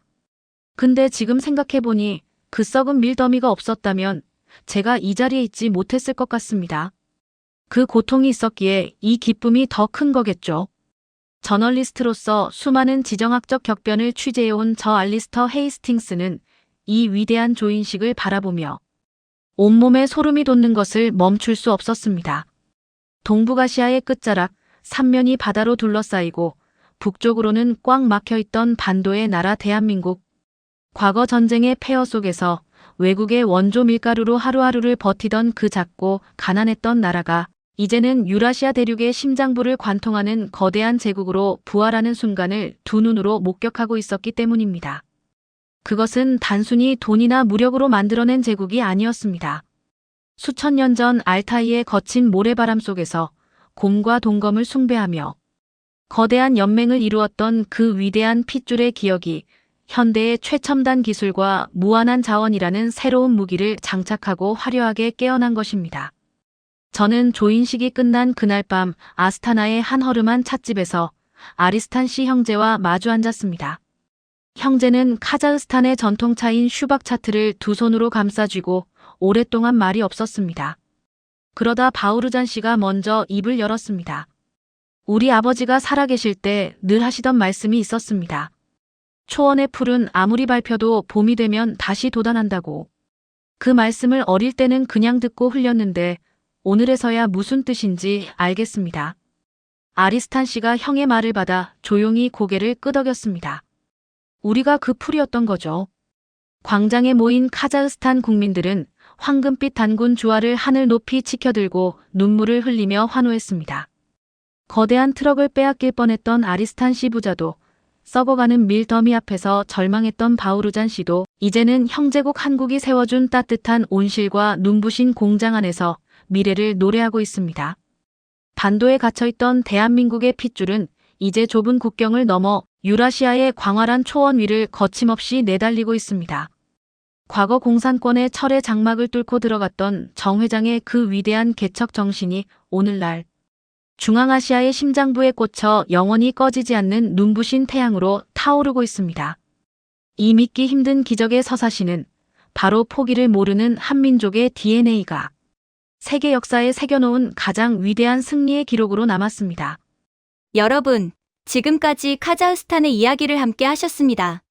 근데 지금 생각해보니 그 썩은 밀더미가 없었다면 제가 이 자리에 있지 못했을 것 같습니다. 그 고통이 있었기에 이 기쁨이 더 큰 거겠죠. 저널리스트로서 수많은 지정학적 격변을 취재해온 저 알리스터 헤이스팅스는 이 위대한 조인식을 바라보며 온몸에 소름이 돋는 것을 멈출 수 없었습니다. 동북아시아의 끝자락, 삼면이 바다로 둘러싸이고 북쪽으로는 꽉 막혀있던 반도의 나라 대한민국. 과거 전쟁의 폐허 속에서 외국의 원조 밀가루로 하루하루를 버티던 그 작고 가난했던 나라가 이제는 유라시아 대륙의 심장부를 관통하는 거대한 제국으로 부활하는 순간을 두 눈으로 목격하고 있었기 때문입니다. 그것은 단순히 돈이나 무력으로 만들어낸 제국이 아니었습니다. 수천 년 전 알타이의 거친 모래바람 속에서 곰과 동검을 숭배하며 거대한 연맹을 이루었던 그 위대한 핏줄의 기억이 현대의 최첨단 기술과 무한한 자원이라는 새로운 무기를 장착하고 화려하게 깨어난 것입니다. 저는 조인식이 끝난 그날 밤 아스타나의 한 허름한 찻집에서 아리스탄 씨 형제와 마주 앉았습니다. 형제는 카자흐스탄의 전통차인 슈박차트를 두 손으로 감싸쥐고 오랫동안 말이 없었습니다. 그러다 바우르잔 씨가 먼저 입을 열었습니다. 우리 아버지가 살아계실 때 늘 하시던 말씀이 있었습니다. 초원의 풀은 아무리 밟혀도 봄이 되면 다시 돋아난다고. 그 말씀을 어릴 때는 그냥 듣고 흘렸는데 오늘에서야 무슨 뜻인지 알겠습니다. 아리스탄 씨가 형의 말을 받아 조용히 고개를 끄덕였습니다. 우리가 그 풀이었던 거죠. 광장에 모인 카자흐스탄 국민들은 황금빛 단군 주화를 하늘 높이 치켜들고 눈물을 흘리며 환호했습니다. 거대한 트럭을 빼앗길 뻔했던 아리스탄 씨 부자도 썩어가는 밀더미 앞에서 절망했던 바우르잔 씨도 이제는 형제국 한국이 세워준 따뜻한 온실과 눈부신 공장 안에서 미래를 노래하고 있습니다. 반도에 갇혀있던 대한민국의 핏줄은 이제 좁은 국경을 넘어 유라시아의 광활한 초원 위를 거침없이 내달리고 있습니다. 과거 공산권의 철의 장막을 뚫고 들어갔던 정 회장의 그 위대한 개척 정신이 오늘날 중앙아시아의 심장부에 꽂혀 영원히 꺼지지 않는 눈부신 태양으로 타오르고 있습니다. 이 믿기 힘든 기적의 서사시는 바로 포기를 모르는 한민족의 DNA가 세계 역사에 새겨놓은 가장 위대한 승리의 기록으로 남았습니다. 여러분, 지금까지 카자흐스탄의 이야기를 함께 하셨습니다.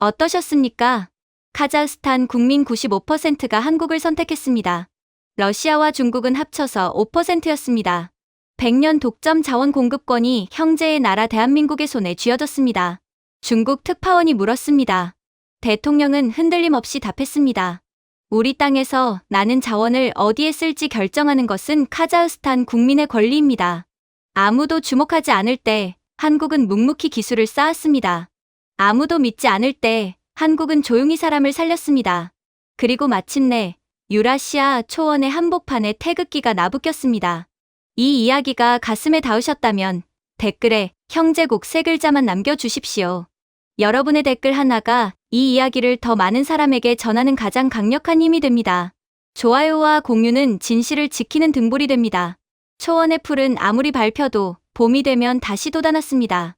어떠셨습니까? 카자흐스탄 국민 95%가 한국을 선택했습니다. 러시아와 중국은 합쳐서 5%였습니다. 100년 독점 자원 공급권이 형제의 나라 대한민국의 손에 쥐어졌습니다. 중국 특파원이 물었습니다. 대통령은 흔들림 없이 답했습니다. 우리 땅에서 나는 자원을 어디에 쓸지 결정하는 것은 카자흐스탄 국민의 권리입니다. 아무도 주목하지 않을 때 한국은 묵묵히 기술을 쌓았습니다. 아무도 믿지 않을 때 한국은 조용히 사람을 살렸습니다. 그리고 마침내 유라시아 초원의 한복판에 태극기가 나부꼈습니다. 이 이야기가 가슴에 닿으셨다면 댓글에 형제국 세 글자만 남겨주십시오. 여러분의 댓글 하나가 이 이야기를 더 많은 사람에게 전하는 가장 강력한 힘이 됩니다. 좋아요와 공유는 진실을 지키는 등불이 됩니다. 초원의 풀은 아무리 밟혀도 봄이 되면 다시 돋아났습니다.